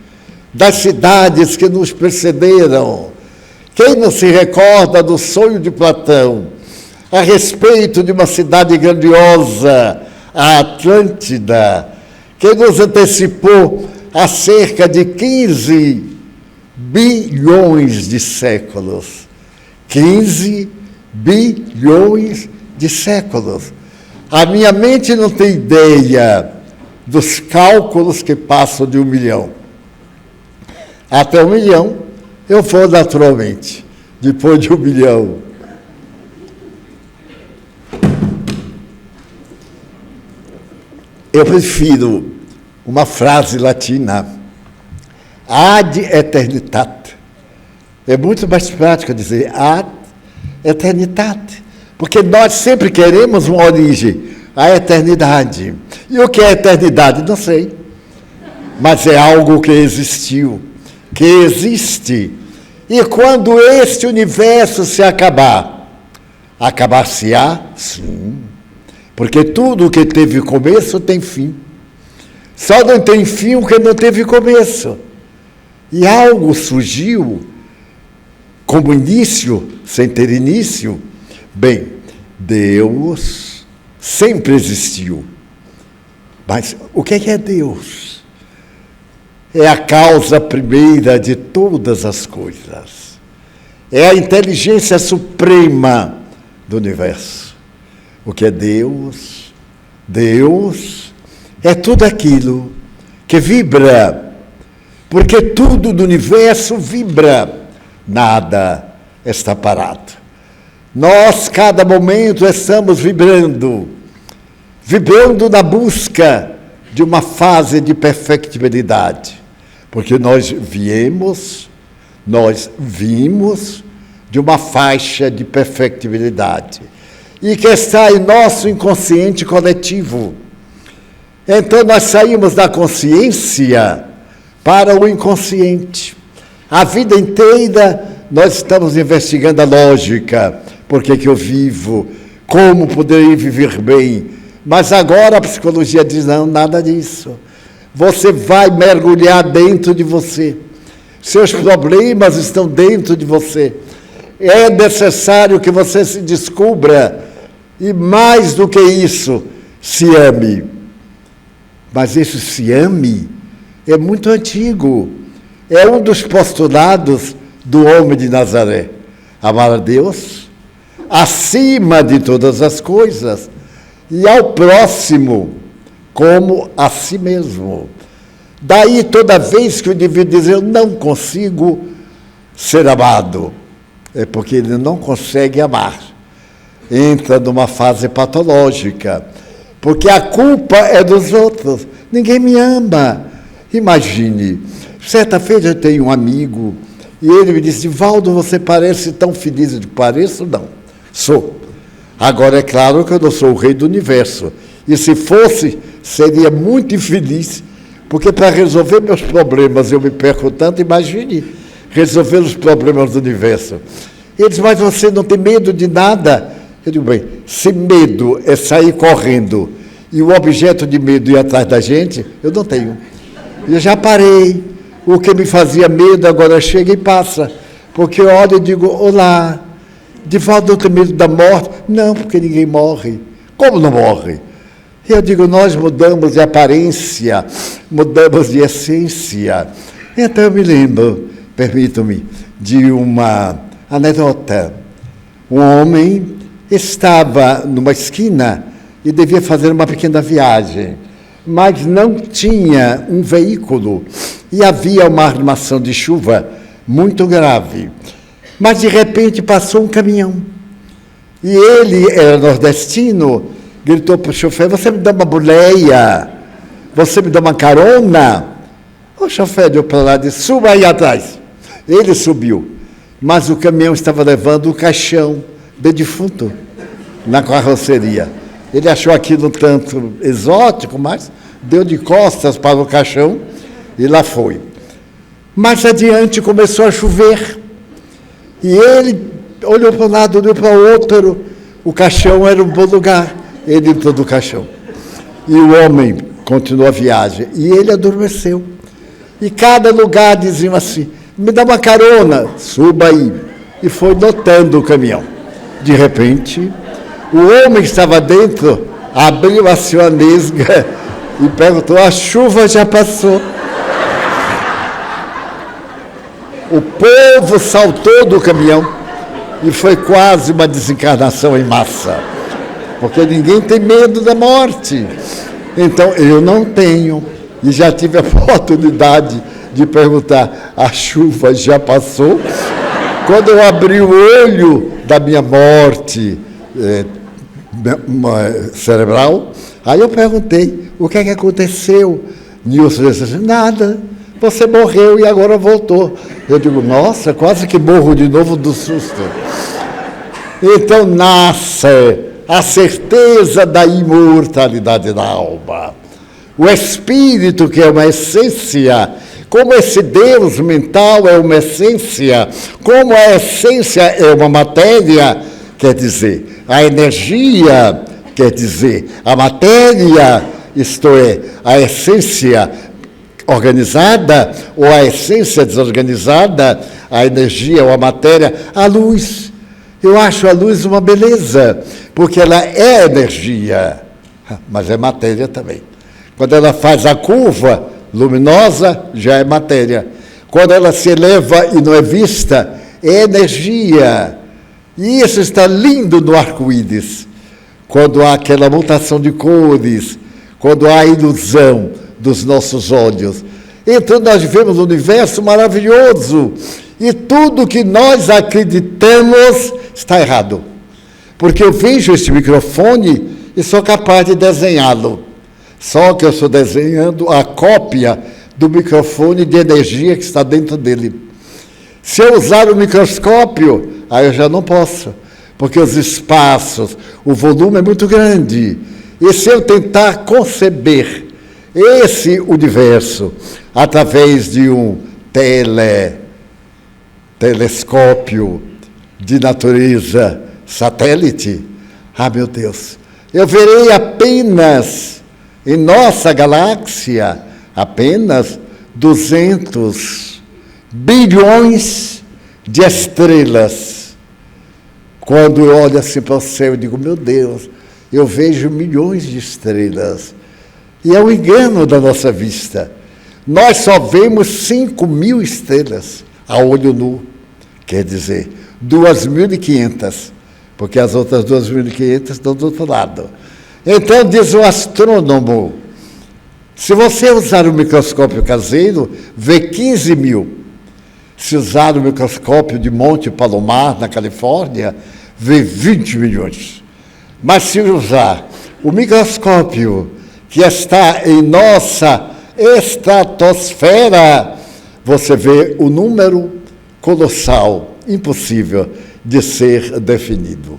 das cidades que nos precederam. Quem não se recorda do sonho de Platão a respeito de uma cidade grandiosa, a Atlântida, que nos antecipou há cerca de 15 bilhões de séculos. 15 bilhões de séculos. A minha mente não tem ideia dos cálculos que passam de 1 milhão. Até 1 milhão, eu vou naturalmente. Depois de 1 milhão. Eu prefiro uma frase latina, ad aeternitate. É muito mais prático dizer ad aeternitate, porque nós sempre queremos uma origem, a eternidade. E o que é eternidade? Não sei. Mas é algo que existiu, que existe. E quando este universo se acabar, acabar-se-á? Sim. Porque tudo que teve começo tem fim. Só não tem fim o que não teve começo. E algo surgiu como início, sem ter início. Bem, Deus sempre existiu. Mas o que é Deus? É a causa primeira de todas as coisas. É a inteligência suprema do universo. O que é Deus? Deus é tudo aquilo que vibra, porque tudo do universo vibra, nada está parado. Nós, cada momento, estamos vibrando na busca de uma fase de perfectibilidade, porque nós vimos de uma faixa de perfectibilidade, e que está em nosso inconsciente coletivo. Então nós saímos da consciência para o inconsciente. A vida inteira nós estamos investigando a lógica, por que eu vivo, como poderia viver bem. Mas agora a psicologia diz, não, nada disso. Você vai mergulhar dentro de você. Seus problemas estão dentro de você. É necessário que você se descubra e, mais do que isso, se ame. Mas esse se ame é muito antigo. É um dos postulados do homem de Nazaré. Amar a Deus acima de todas as coisas e ao próximo como a si mesmo. Daí, toda vez que o indivíduo diz, eu não consigo ser amado, é porque ele não consegue amar. Entra numa fase patológica, porque a culpa é dos outros. Ninguém me ama. Imagine, certa feita eu tenho um amigo, e ele me disse, Divaldo, você parece tão feliz. Eu digo, pareço? Não, sou. Agora, é claro que eu não sou o rei do universo. E se fosse, seria muito infeliz, porque para resolver meus problemas eu me perco tanto, imagine resolver os problemas do universo. Ele diz, mas você não tem medo de nada? Eu digo, bem, se medo é sair correndo e o objeto de medo ir atrás da gente, eu não tenho. Eu já parei. O que me fazia medo agora chega e passa. Porque eu olho e digo, olá, Divaldo, não tem medo da morte? Não, porque ninguém morre. Como não morre? Eu digo, nós mudamos de aparência, mudamos de essência. Então eu me lembro, permitam-me, de uma anedota. Um homem estava numa esquina e devia fazer uma pequena viagem, mas não tinha um veículo e havia uma armação de chuva muito grave. Mas de repente passou um caminhão e ele era nordestino, gritou para o chofer, você me dá uma boleia? Você me dá uma carona? O chofer deu para lá e disse, suba aí atrás. Ele subiu, mas o caminhão estava levando o caixão de defunto na carroceria. Ele achou aquilo um tanto exótico, mas deu de costas para o caixão e lá foi. Mais adiante começou a chover e ele olhou para um lado, olhou para o outro, o caixão era um bom lugar, ele entrou no caixão. E o homem continuou a viagem e ele adormeceu. E cada lugar diziam assim, me dá uma carona, suba aí. E foi notando o caminhão. De repente, o homem que estava dentro abriu a sua nesga e perguntou: a chuva já passou? O povo saltou do caminhão e foi quase uma desencarnação em massa, porque ninguém tem medo da morte. Então, eu não tenho, e já tive a oportunidade de perguntar: a chuva já passou? Quando eu abri o olho da minha morte cerebral, aí eu perguntei: o que é que aconteceu? Nilson disse: nada, você morreu e agora voltou. Eu digo: nossa, quase que morro de novo do susto. Então nasce a certeza da imortalidade da alma. O espírito, que é uma essência, como esse Deus mental é uma essência, como a essência é uma matéria, quer dizer, a energia, quer dizer, a matéria, isto é, a essência organizada ou a essência desorganizada, a energia ou a matéria, a luz. Eu acho a luz uma beleza, porque ela é energia, mas é matéria também. Quando ela faz a curva luminosa, já é matéria. Quando ela se eleva e não é vista, é energia. E isso está lindo no arco-íris. Quando há aquela mutação de cores, quando há a ilusão dos nossos olhos. Então nós vivemos um universo maravilhoso. E tudo que nós acreditamos está errado. Porque eu vejo este microfone e sou capaz de desenhá-lo. Só que eu estou desenhando a cópia do microfone de energia que está dentro dele. Se eu usar o microscópio, aí eu já não posso, porque os espaços, o volume é muito grande. E se eu tentar conceber esse universo através de um telescópio de natureza satélite, meu Deus, eu verei apenas em nossa galáxia, apenas 200 bilhões de estrelas. Quando eu olho assim para o céu, eu digo: meu Deus, eu vejo milhões de estrelas. E é um engano da nossa vista. Nós só vemos 5.000 estrelas a olho nu. Quer dizer, 2.500, porque as outras 2.500 estão do outro lado. Então, diz o astrônomo, se você usar o microscópio caseiro, vê 15.000. Se usar o microscópio de Monte Palomar, na Califórnia, vê 20 milhões. Mas se usar o microscópio que está em nossa estratosfera, você vê o número colossal, impossível de ser definido.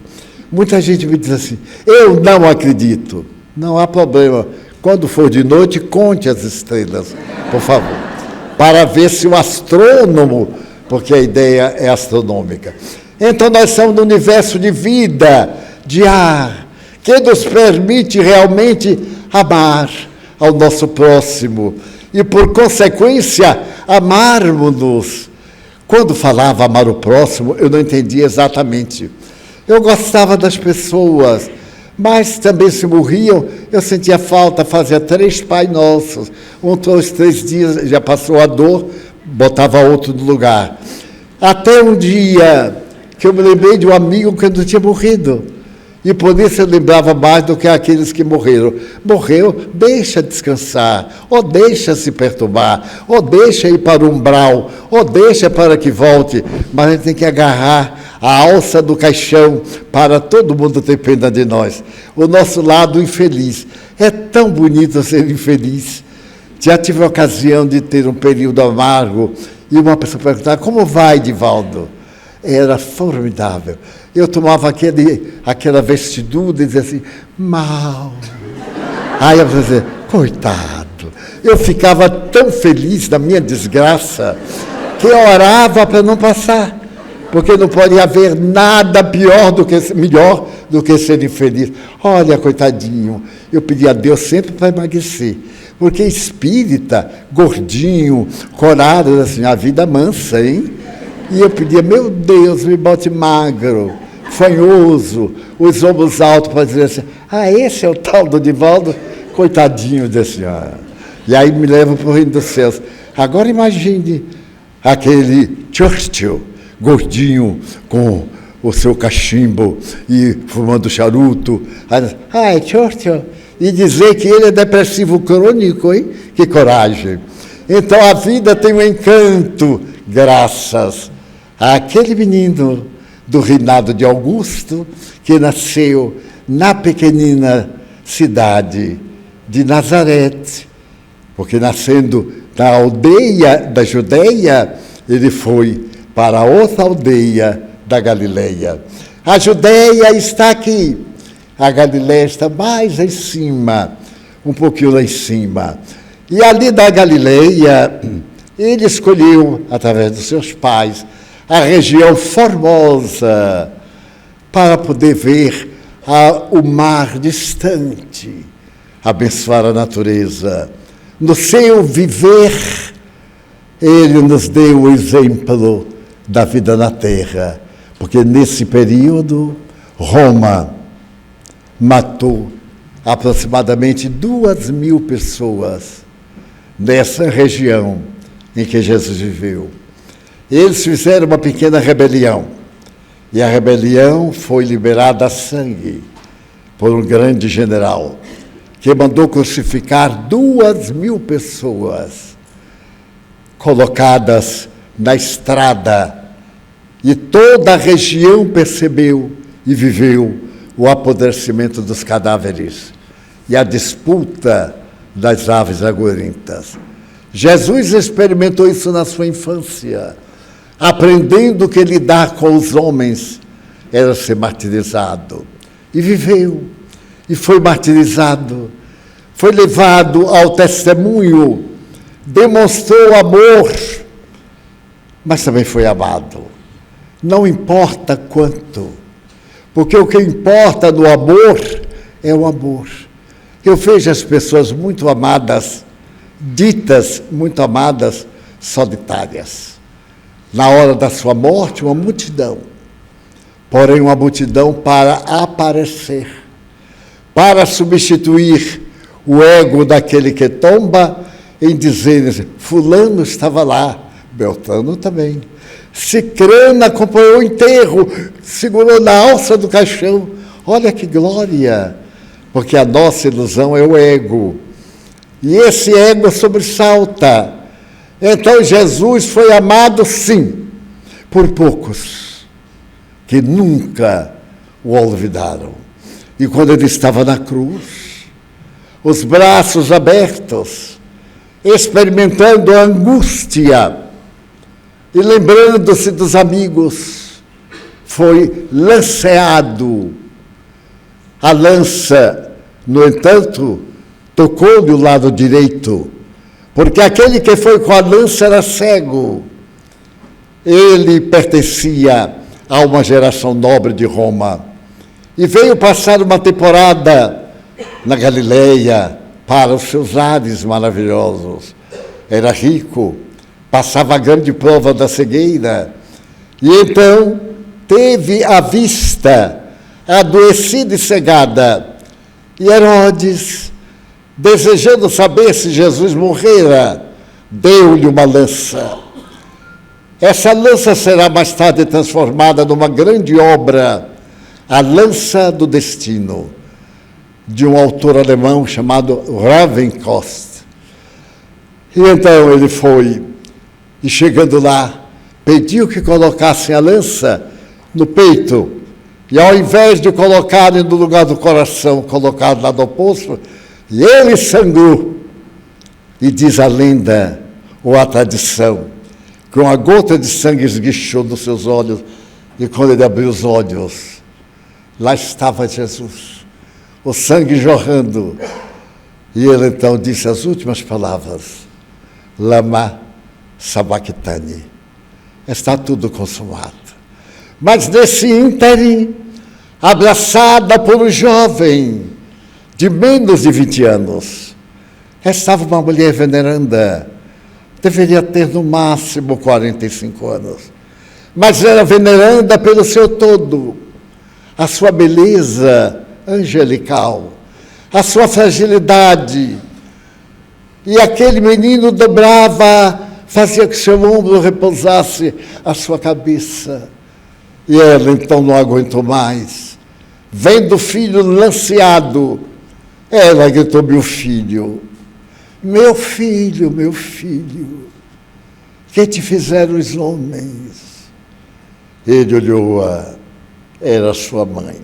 Muita gente me diz assim: eu não acredito. Não há problema. Quando for de noite, conte as estrelas, por favor, para ver se o astrônomo, porque a ideia é astronômica. Então nós somos no universo de vida, de ar, que nos permite realmente amar ao nosso próximo e, por consequência, amarmos-nos. Quando falava amar o próximo, eu não entendia exatamente. Eu gostava das pessoas, mas também se morriam, eu sentia falta, fazia 3 Pai Nossos. 2, 3 dias, já passou a dor, botava outro no lugar. Até um dia que eu me lembrei de um amigo que não tinha morrido. E por isso eu lembrava mais do que aqueles que morreram. Morreu, deixa descansar, ou deixa se perturbar, ou deixa ir para o umbral, ou deixa para que volte. Mas a gente tem que agarrar a alça do caixão para todo mundo ter pena de nós. O nosso lado infeliz. É tão bonito ser infeliz. Já tive a ocasião de ter um período amargo e uma pessoa perguntar: como vai, Divaldo? Era formidável. Eu tomava aquela vestidura e dizia assim: mal. Aí eu dizia: coitado. Eu ficava tão feliz da minha desgraça que eu orava para não passar, porque não pode haver nada melhor do que ser infeliz. Olha, coitadinho, eu pedi a Deus sempre para emagrecer, porque espírita, gordinho, corado, assim, a vida mansa, hein? E eu pedia: meu Deus, me bote magro, fanhoso, os ombros altos, para dizer assim: esse é o tal do Divaldo Coitadinho desse ano. E aí me leva para o reino dos céus. Agora imagine aquele Churchill, gordinho, com o seu cachimbo e fumando charuto. Ai, Churchill. E dizer que ele é depressivo crônico, hein? Que coragem. Então a vida tem um encanto, graças àquele menino do reinado de Augusto, que nasceu na pequenina cidade de Nazaré, porque nascendo na aldeia da Judeia, ele foi para outra aldeia da Galileia. A Judeia está aqui, a Galileia está mais em cima, um pouquinho lá em cima. E ali da Galileia, ele escolheu, através dos seus pais, a região formosa, para poder ver o mar distante, abençoar a natureza. No seu viver, ele nos deu o exemplo da vida na terra, porque nesse período, Roma matou aproximadamente 2.000 pessoas nessa região em que Jesus viveu. Eles fizeram uma pequena rebelião, e a rebelião foi liberada a sangue por um grande general, que mandou crucificar 2.000 pessoas colocadas na estrada, e toda a região percebeu e viveu o apodrecimento dos cadáveres e a disputa das aves agorentas. Jesus experimentou isso na sua infância, aprendendo que lidar com os homens era ser martirizado. E viveu, e foi martirizado, foi levado ao testemunho, demonstrou amor, mas também foi amado. Não importa quanto, porque o que importa no amor é o amor. Eu vejo as pessoas muito amadas, ditas muito amadas, solitárias. Na hora da sua morte, uma multidão, porém uma multidão para aparecer, para substituir o ego daquele que tomba, em dizer, fulano estava lá, Beltrano também, Cicrana acompanhou o enterro, segurou na alça do caixão. Olha que glória, porque a nossa ilusão é o ego, e esse ego sobressalta. Então Jesus foi amado, sim, por poucos, que nunca o olvidaram. E quando ele estava na cruz, os braços abertos, experimentando a angústia e lembrando-se dos amigos, foi lanceado. A lança, no entanto, tocou-lhe o lado direito, porque aquele que foi com a lança era cego. Ele pertencia a uma geração nobre de Roma e veio passar uma temporada na Galileia para os seus ares maravilhosos. Era rico, passava a grande prova da cegueira, e então teve a vista adoecida e cegada. E Herodes, desejando saber se Jesus morrera, deu-lhe uma lança. Essa lança será mais tarde transformada numa grande obra, a Lança do Destino, de um autor alemão chamado Ravenkost. E então ele foi, e chegando lá, pediu que colocassem a lança no peito, e ao invés de colocarem no lugar do coração, colocaram lá no oposto, e ele sangrou. E diz a lenda, ou a tradição, que uma gota de sangue esguichou nos seus olhos, e quando ele abriu os olhos, lá estava Jesus, o sangue jorrando. E ele então disse as últimas palavras, Lama Sabachthani, está tudo consumado. Mas nesse ínterim, abraçada por um jovem de menos de 20 anos, estava uma mulher veneranda, deveria ter no máximo 45 anos, mas era veneranda pelo seu todo, a sua beleza angelical, a sua fragilidade. E aquele menino dobrava, fazia que seu ombro repousasse a sua cabeça. E ela então não aguentou mais. Vendo o filho lanceado, ela gritou: meu filho, meu filho, meu filho, que te fizeram os homens? Ele olhou-a, era sua mãe,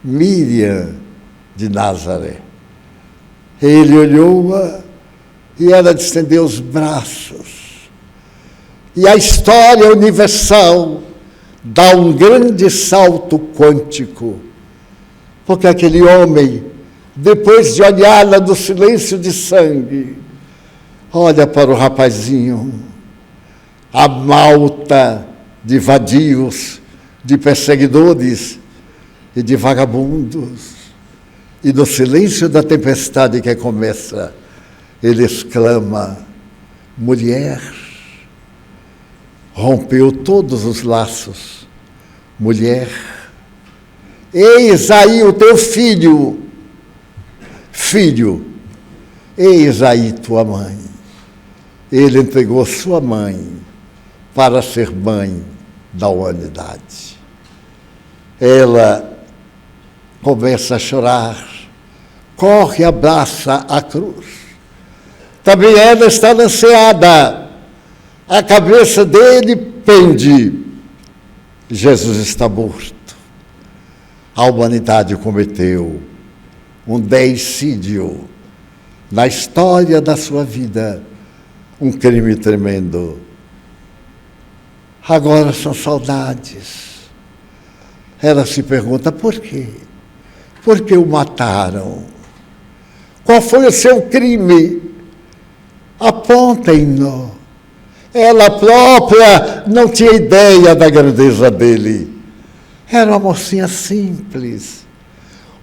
Míriam de Nazaré. Ele olhou-a e ela estendeu os braços. E a história universal dá um grande salto quântico, porque aquele homem, depois de olhá-la no silêncio de sangue, olha para o rapazinho, a malta de vadios, de perseguidores e de vagabundos. E no silêncio da tempestade que começa, ele exclama: mulher, rompeu todos os laços. Mulher, eis aí o teu filho. Filho, eis aí tua mãe. Ele entregou sua mãe para ser mãe da humanidade. Ela começa a chorar, corre e abraça a cruz. Também ela está lanceada, a cabeça dele pende. Jesus está morto. A humanidade cometeu um deicídio na história da sua vida, um crime tremendo. Agora são saudades. Ela se pergunta: por quê? Por que o mataram? Qual foi o seu crime? Apontem-no. Ela própria não tinha ideia da grandeza dele. Era uma mocinha simples,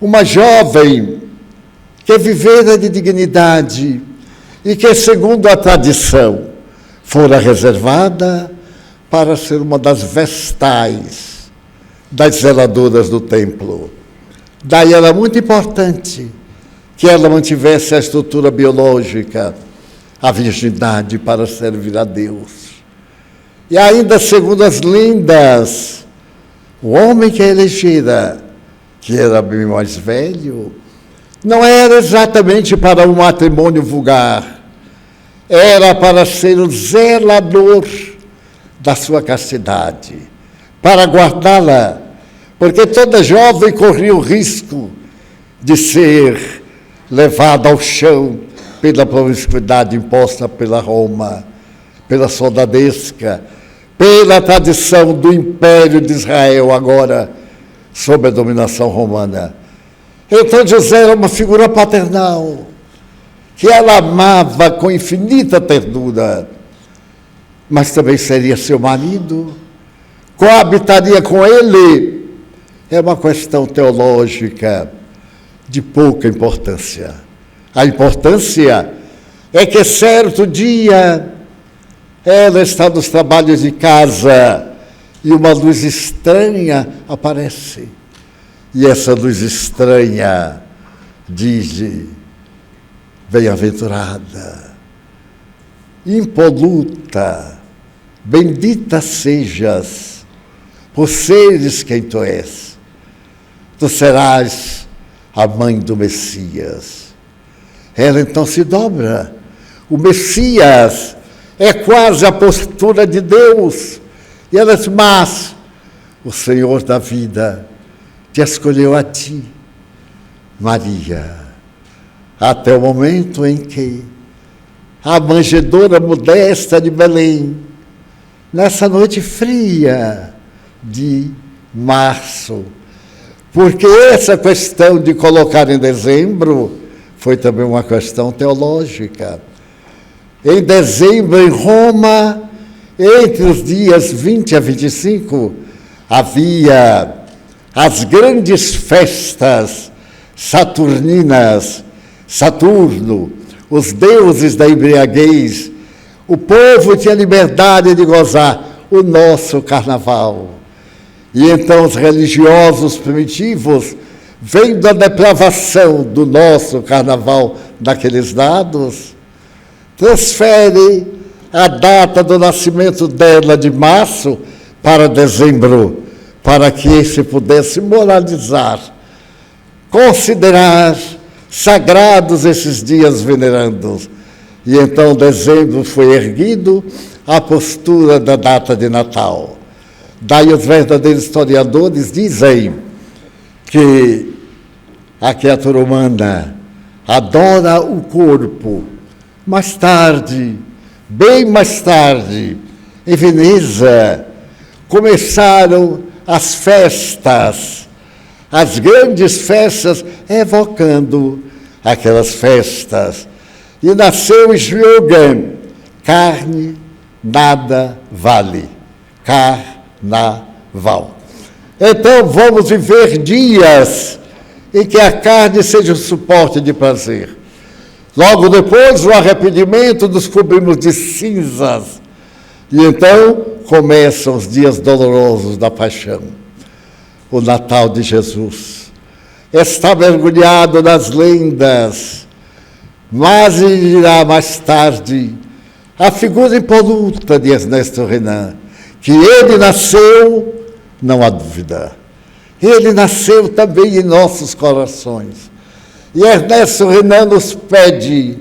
uma jovem que vivera de dignidade e que, segundo a tradição, fora reservada para ser uma das vestais das zeladoras do templo. Daí era muito importante que ela mantivesse a estrutura biológica, a virgindade, para servir a Deus. E ainda, segundo as lendas, o homem que a elegera, que era bem mais velho, não era exatamente para um matrimônio vulgar, era para ser o zelador da sua castidade, para guardá-la, porque toda jovem corria o risco de ser levada ao chão pela promiscuidade imposta pela Roma, pela soldadesca, pela tradição do Império de Israel, agora sob a dominação romana. Então José era uma figura paternal, que ela amava com infinita ternura, mas também seria seu marido, coabitaria com ele. É uma questão teológica de pouca importância. A importância é que certo dia ela está nos trabalhos de casa e uma luz estranha aparece. E essa luz estranha diz-lhe: bem-aventurada, impoluta, bendita sejas por seres quem tu és. Tu serás a mãe do Messias. Ela então se dobra. O Messias é quase a postura de Deus. E ela diz: mas o Senhor da vida te escolheu a ti, Maria, até o momento em que a manjedoura modesta de Belém, nessa noite fria de março, porque essa questão de colocar em dezembro foi também uma questão teológica. Em dezembro, em Roma, entre os dias 20 a 25, havia as grandes festas saturninas, Saturno, os deuses da embriaguez. O povo tinha liberdade de gozar o nosso carnaval. E então os religiosos primitivos vendo a depravação do nosso carnaval naqueles lados, transfere a data do nascimento dela de março para dezembro, para que se pudesse moralizar, considerar sagrados esses dias venerandos. E então dezembro foi erguido à postura da data de Natal. Daí os verdadeiros historiadores dizem que a criatura humana adora o corpo. Mais tarde, bem mais tarde, em Veneza, começaram as festas, as grandes festas, evocando aquelas festas. E nasceu o slogan: carne nada vale. Carnaval. Então vamos viver dias em que a carne seja o suporte de prazer. Logo depois, o arrependimento, nos cobrimos de cinzas. E então começam os dias dolorosos da paixão. O Natal de Jesus está mergulhado nas lendas, mas dirá mais tarde a figura impoluta de Ernesto Renan, que ele nasceu, não há dúvida. Ele nasceu também em nossos corações. E Ernesto Renan nos pede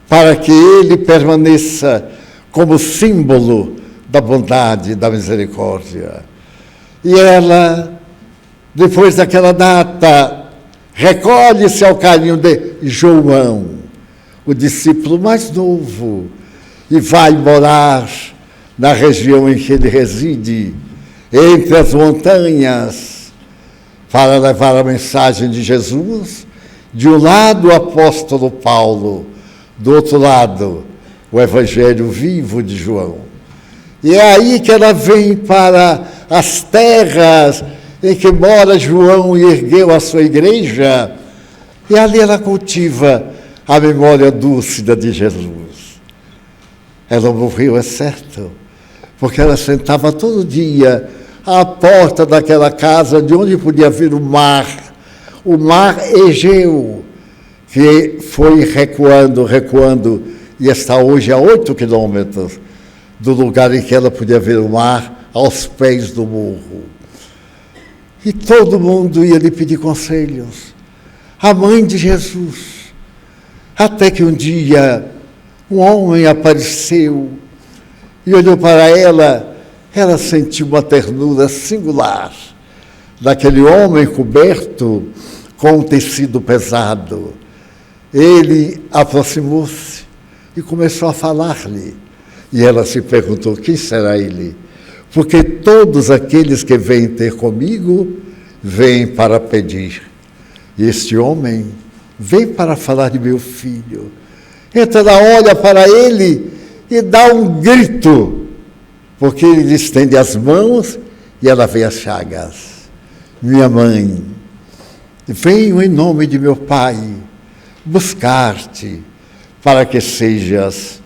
para que ele permaneça como símbolo da bondade e da misericórdia. E ela, depois daquela data, recolhe-se ao carinho de João, o discípulo mais novo, e vai morar na região em que ele reside, entre as montanhas, para levar a mensagem de Jesus. De um lado, o apóstolo Paulo, do outro lado, o evangelho vivo de João. E é aí que ela vem para as terras em que mora João e ergueu a sua igreja, e ali ela cultiva a memória dúlcida de Jesus. Ela morreu, é certo, porque ela sentava todo dia à porta daquela casa de onde podia vir o mar Egeu, que foi recuando, e está hoje a 8 quilômetros do lugar em que ela podia ver o mar, aos pés do morro. E todo mundo ia lhe pedir conselhos. A mãe de Jesus. Até que um dia um homem apareceu e olhou para ela. Ela sentiu uma ternura singular daquele homem coberto com um tecido pesado. Ele aproximou-se e começou a falar-lhe. E ela se perguntou: quem será ele? Porque todos aqueles que vêm ter comigo, vêm para pedir. E este homem vem para falar de meu filho. Então ela olha para ele e dá um grito, porque ele lhe estende as mãos e ela vê as chagas. Minha mãe, venho em nome de meu pai buscar-te para que sejas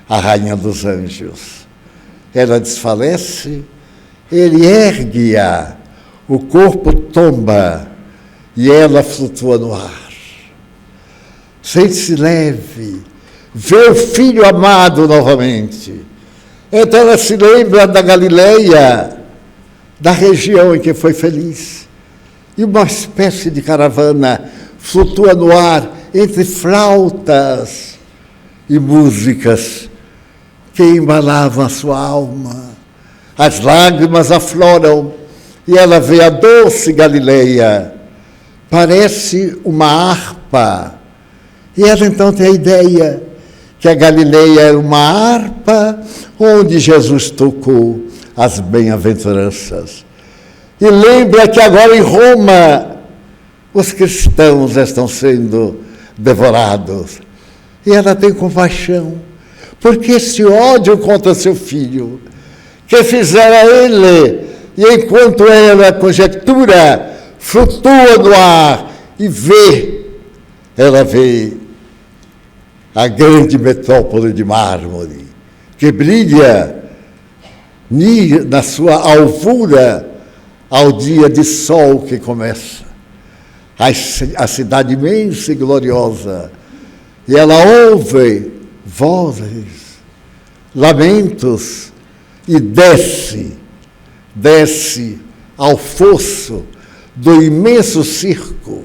a rainha dos anjos. Ela desfalece, ele ergue-a, o corpo tomba e ela flutua no ar. Sente-se leve, vê o filho amado novamente. Então ela se lembra da Galileia, da região em que foi feliz. E uma espécie de caravana flutua no ar entre flautas e músicas que embalavam a sua alma. As lágrimas afloram e ela vê a doce Galileia. Parece uma harpa. E ela então tem a ideia que a Galileia era uma harpa onde Jesus tocou as bem-aventuranças. E lembra que agora em Roma os cristãos estão sendo devorados. E ela tem compaixão, porque esse ódio contra seu filho, que fizera ele, e enquanto ela conjectura, flutua no ar e ela vê a grande metrópole de mármore, que brilha na sua alvura ao dia de sol que começa. a cidade imensa e gloriosa, e ela ouve vozes, lamentos, e desce ao fosso do imenso circo,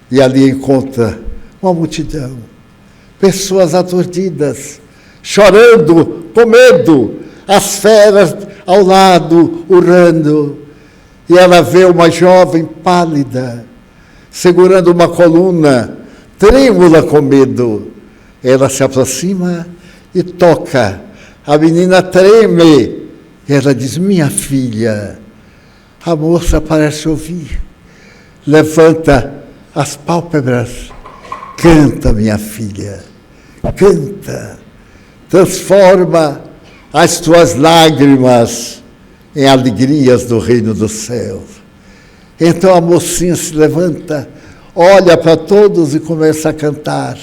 e ali encontra uma multidão, pessoas aturdidas, chorando, com medo, as feras ao lado, urrando, e ela vê uma jovem pálida, segurando uma coluna, trêmula com medo. Ela se aproxima e toca. A menina treme. Ela diz: minha filha. A moça parece ouvir. Levanta as pálpebras. Canta, minha filha. Canta. Transforma as tuas lágrimas em alegrias do reino dos céus. Então a mocinha se levanta, olha para todos e começa a cantar,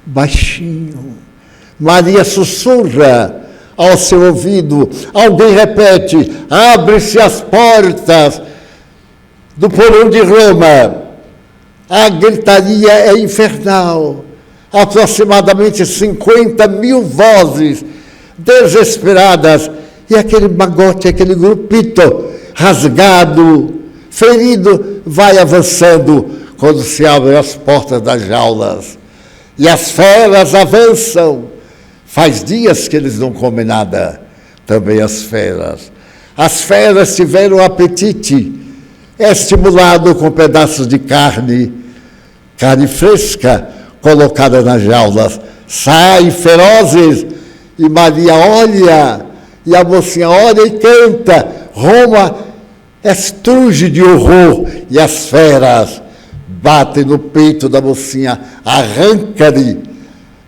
baixinho. Maria sussurra ao seu ouvido, alguém repete: abre-se as portas do porão de Roma. A gritaria é infernal, aproximadamente 50.000 vozes desesperadas, e aquele magote, aquele grupito rasgado, ferido, vai avançando quando se abrem as portas das jaulas. E as feras avançam. Faz dias que eles não comem nada, também as feras. As feras tiveram apetite, estimulado com pedaços de carne fresca, colocada nas jaulas. Saem ferozes, e Maria olha, e a mocinha olha e canta. Roma estruge de horror, e as feras batem no peito da mocinha, arranca-lhe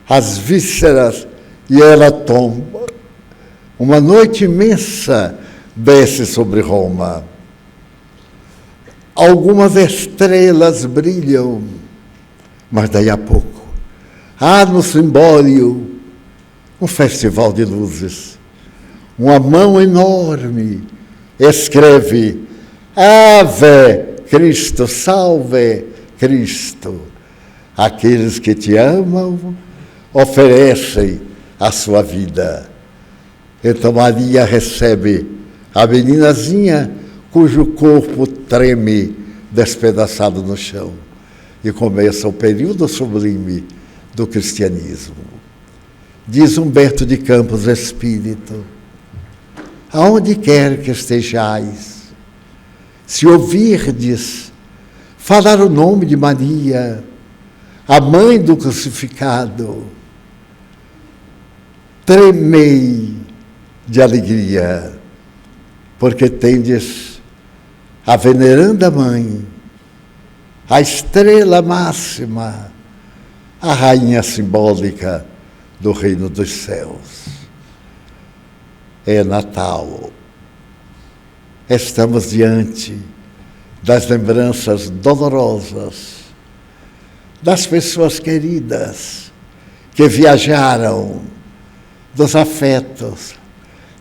as vísceras, e ela tomba. Uma noite imensa desce sobre Roma. Algumas estrelas brilham, mas daí a pouco há no cimbólio um festival de luzes. Uma mão enorme escreve: Ave Cristo, salve Cristo. Aqueles que te amam oferecem a sua vida. Então Maria recebe a meninazinha cujo corpo treme despedaçado no chão, e começa o período sublime do cristianismo. Diz Humberto de Campos Espírito: aonde quer que estejais, se ouvirdes falar o nome de Maria, a mãe do crucificado, tremei de alegria, porque tendes a veneranda mãe, a estrela máxima, a rainha simbólica do reino dos céus. É Natal. Estamos diante das lembranças dolorosas das pessoas queridas que viajaram, dos afetos,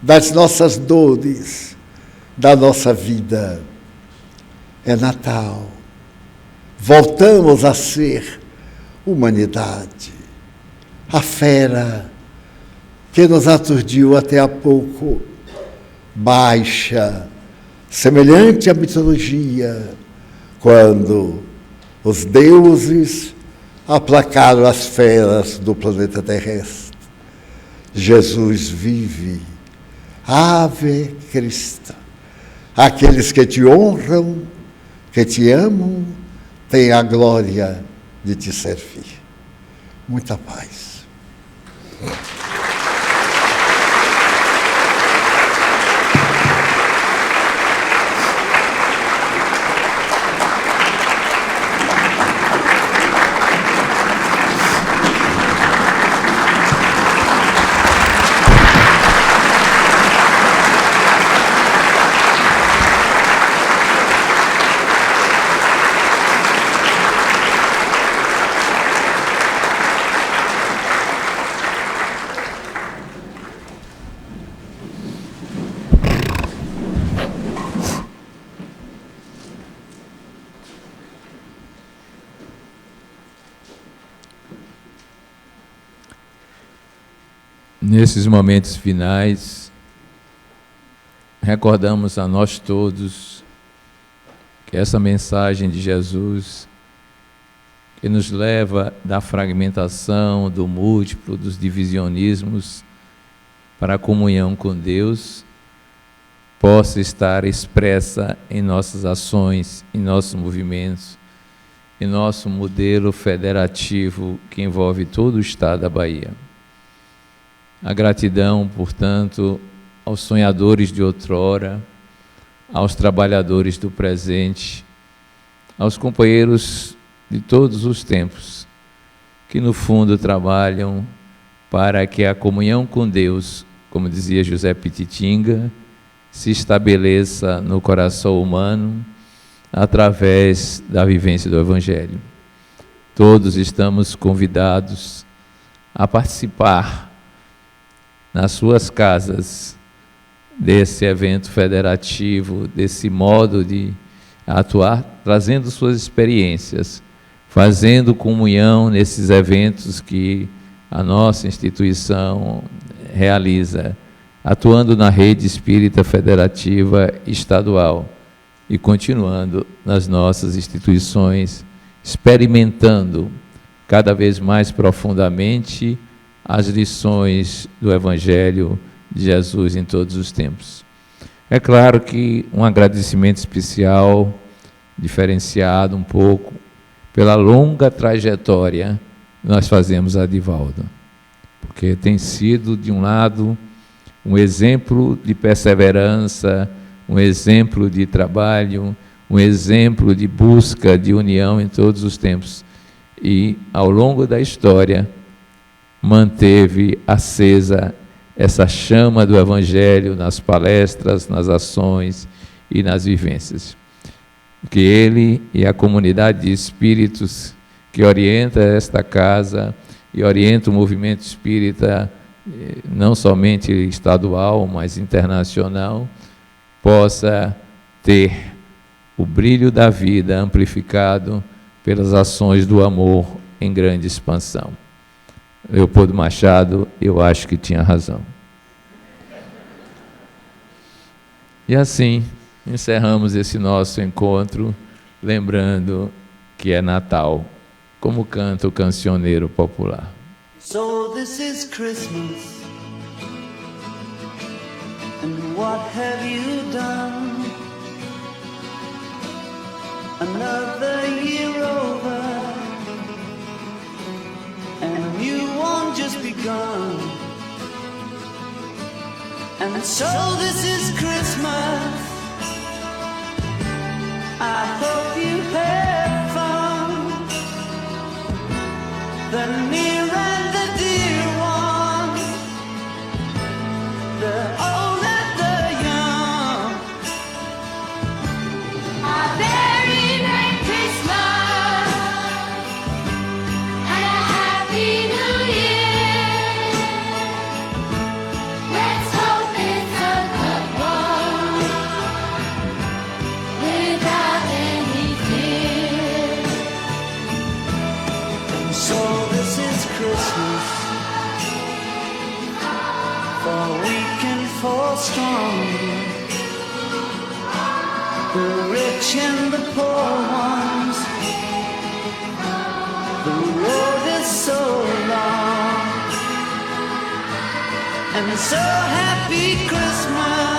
das nossas dores, da nossa vida. É Natal. Voltamos a ser humanidade. A fera que nos aturdiu até há pouco baixa, semelhante à mitologia, quando os deuses aplacaram as feras do planeta terrestre. Jesus vive. Ave Cristo. Aqueles que te honram, que te amam, têm a glória de te servir. Muita paz. Nesses momentos finais, recordamos a nós todos que essa mensagem de Jesus, que nos leva da fragmentação, do múltiplo, dos divisionismos para a comunhão com Deus, possa estar expressa em nossas ações, em nossos movimentos, em nosso modelo federativo que envolve todo o estado da Bahia. A gratidão, portanto, aos sonhadores de outrora, aos trabalhadores do presente, aos companheiros de todos os tempos, que no fundo trabalham para que a comunhão com Deus, como dizia José Pititinga, se estabeleça no coração humano através da vivência do Evangelho. Todos estamos convidados a participar nas suas casas desse evento federativo, desse modo de atuar, trazendo suas experiências, fazendo comunhão nesses eventos que a nossa instituição realiza, atuando na rede espírita federativa estadual e continuando nas nossas instituições, experimentando cada vez mais profundamente as lições do Evangelho de Jesus em todos os tempos. É claro que um agradecimento especial, diferenciado um pouco, pela longa trajetória nós fazemos a Divaldo, porque tem sido, de um lado, um exemplo de perseverança, um exemplo de trabalho, um exemplo de busca de união em todos os tempos. E, ao longo da história, manteve acesa essa chama do Evangelho nas palestras, nas ações e nas vivências. Que ele e a comunidade de espíritos que orienta esta casa e orienta o movimento espírita, não somente estadual, mas internacional, possa ter o brilho da vida amplificado pelas ações do amor em grande expansão. Leopoldo Machado, eu acho que tinha razão. E assim, encerramos esse nosso encontro, lembrando que é Natal, como canta o cancioneiro popular. So this is Christmas, and what have you done? Another year over, and you won't just begun. And so this is Christmas, I hope you have fun. The near and the dear ones, the old and the young. A very Merry Christmas and a Happy New Year. Let's hope it's a good one without any fear. So this is Christmas, for weak and for strong, the rich and the poor ones. The road is so long, and so happy Christmas.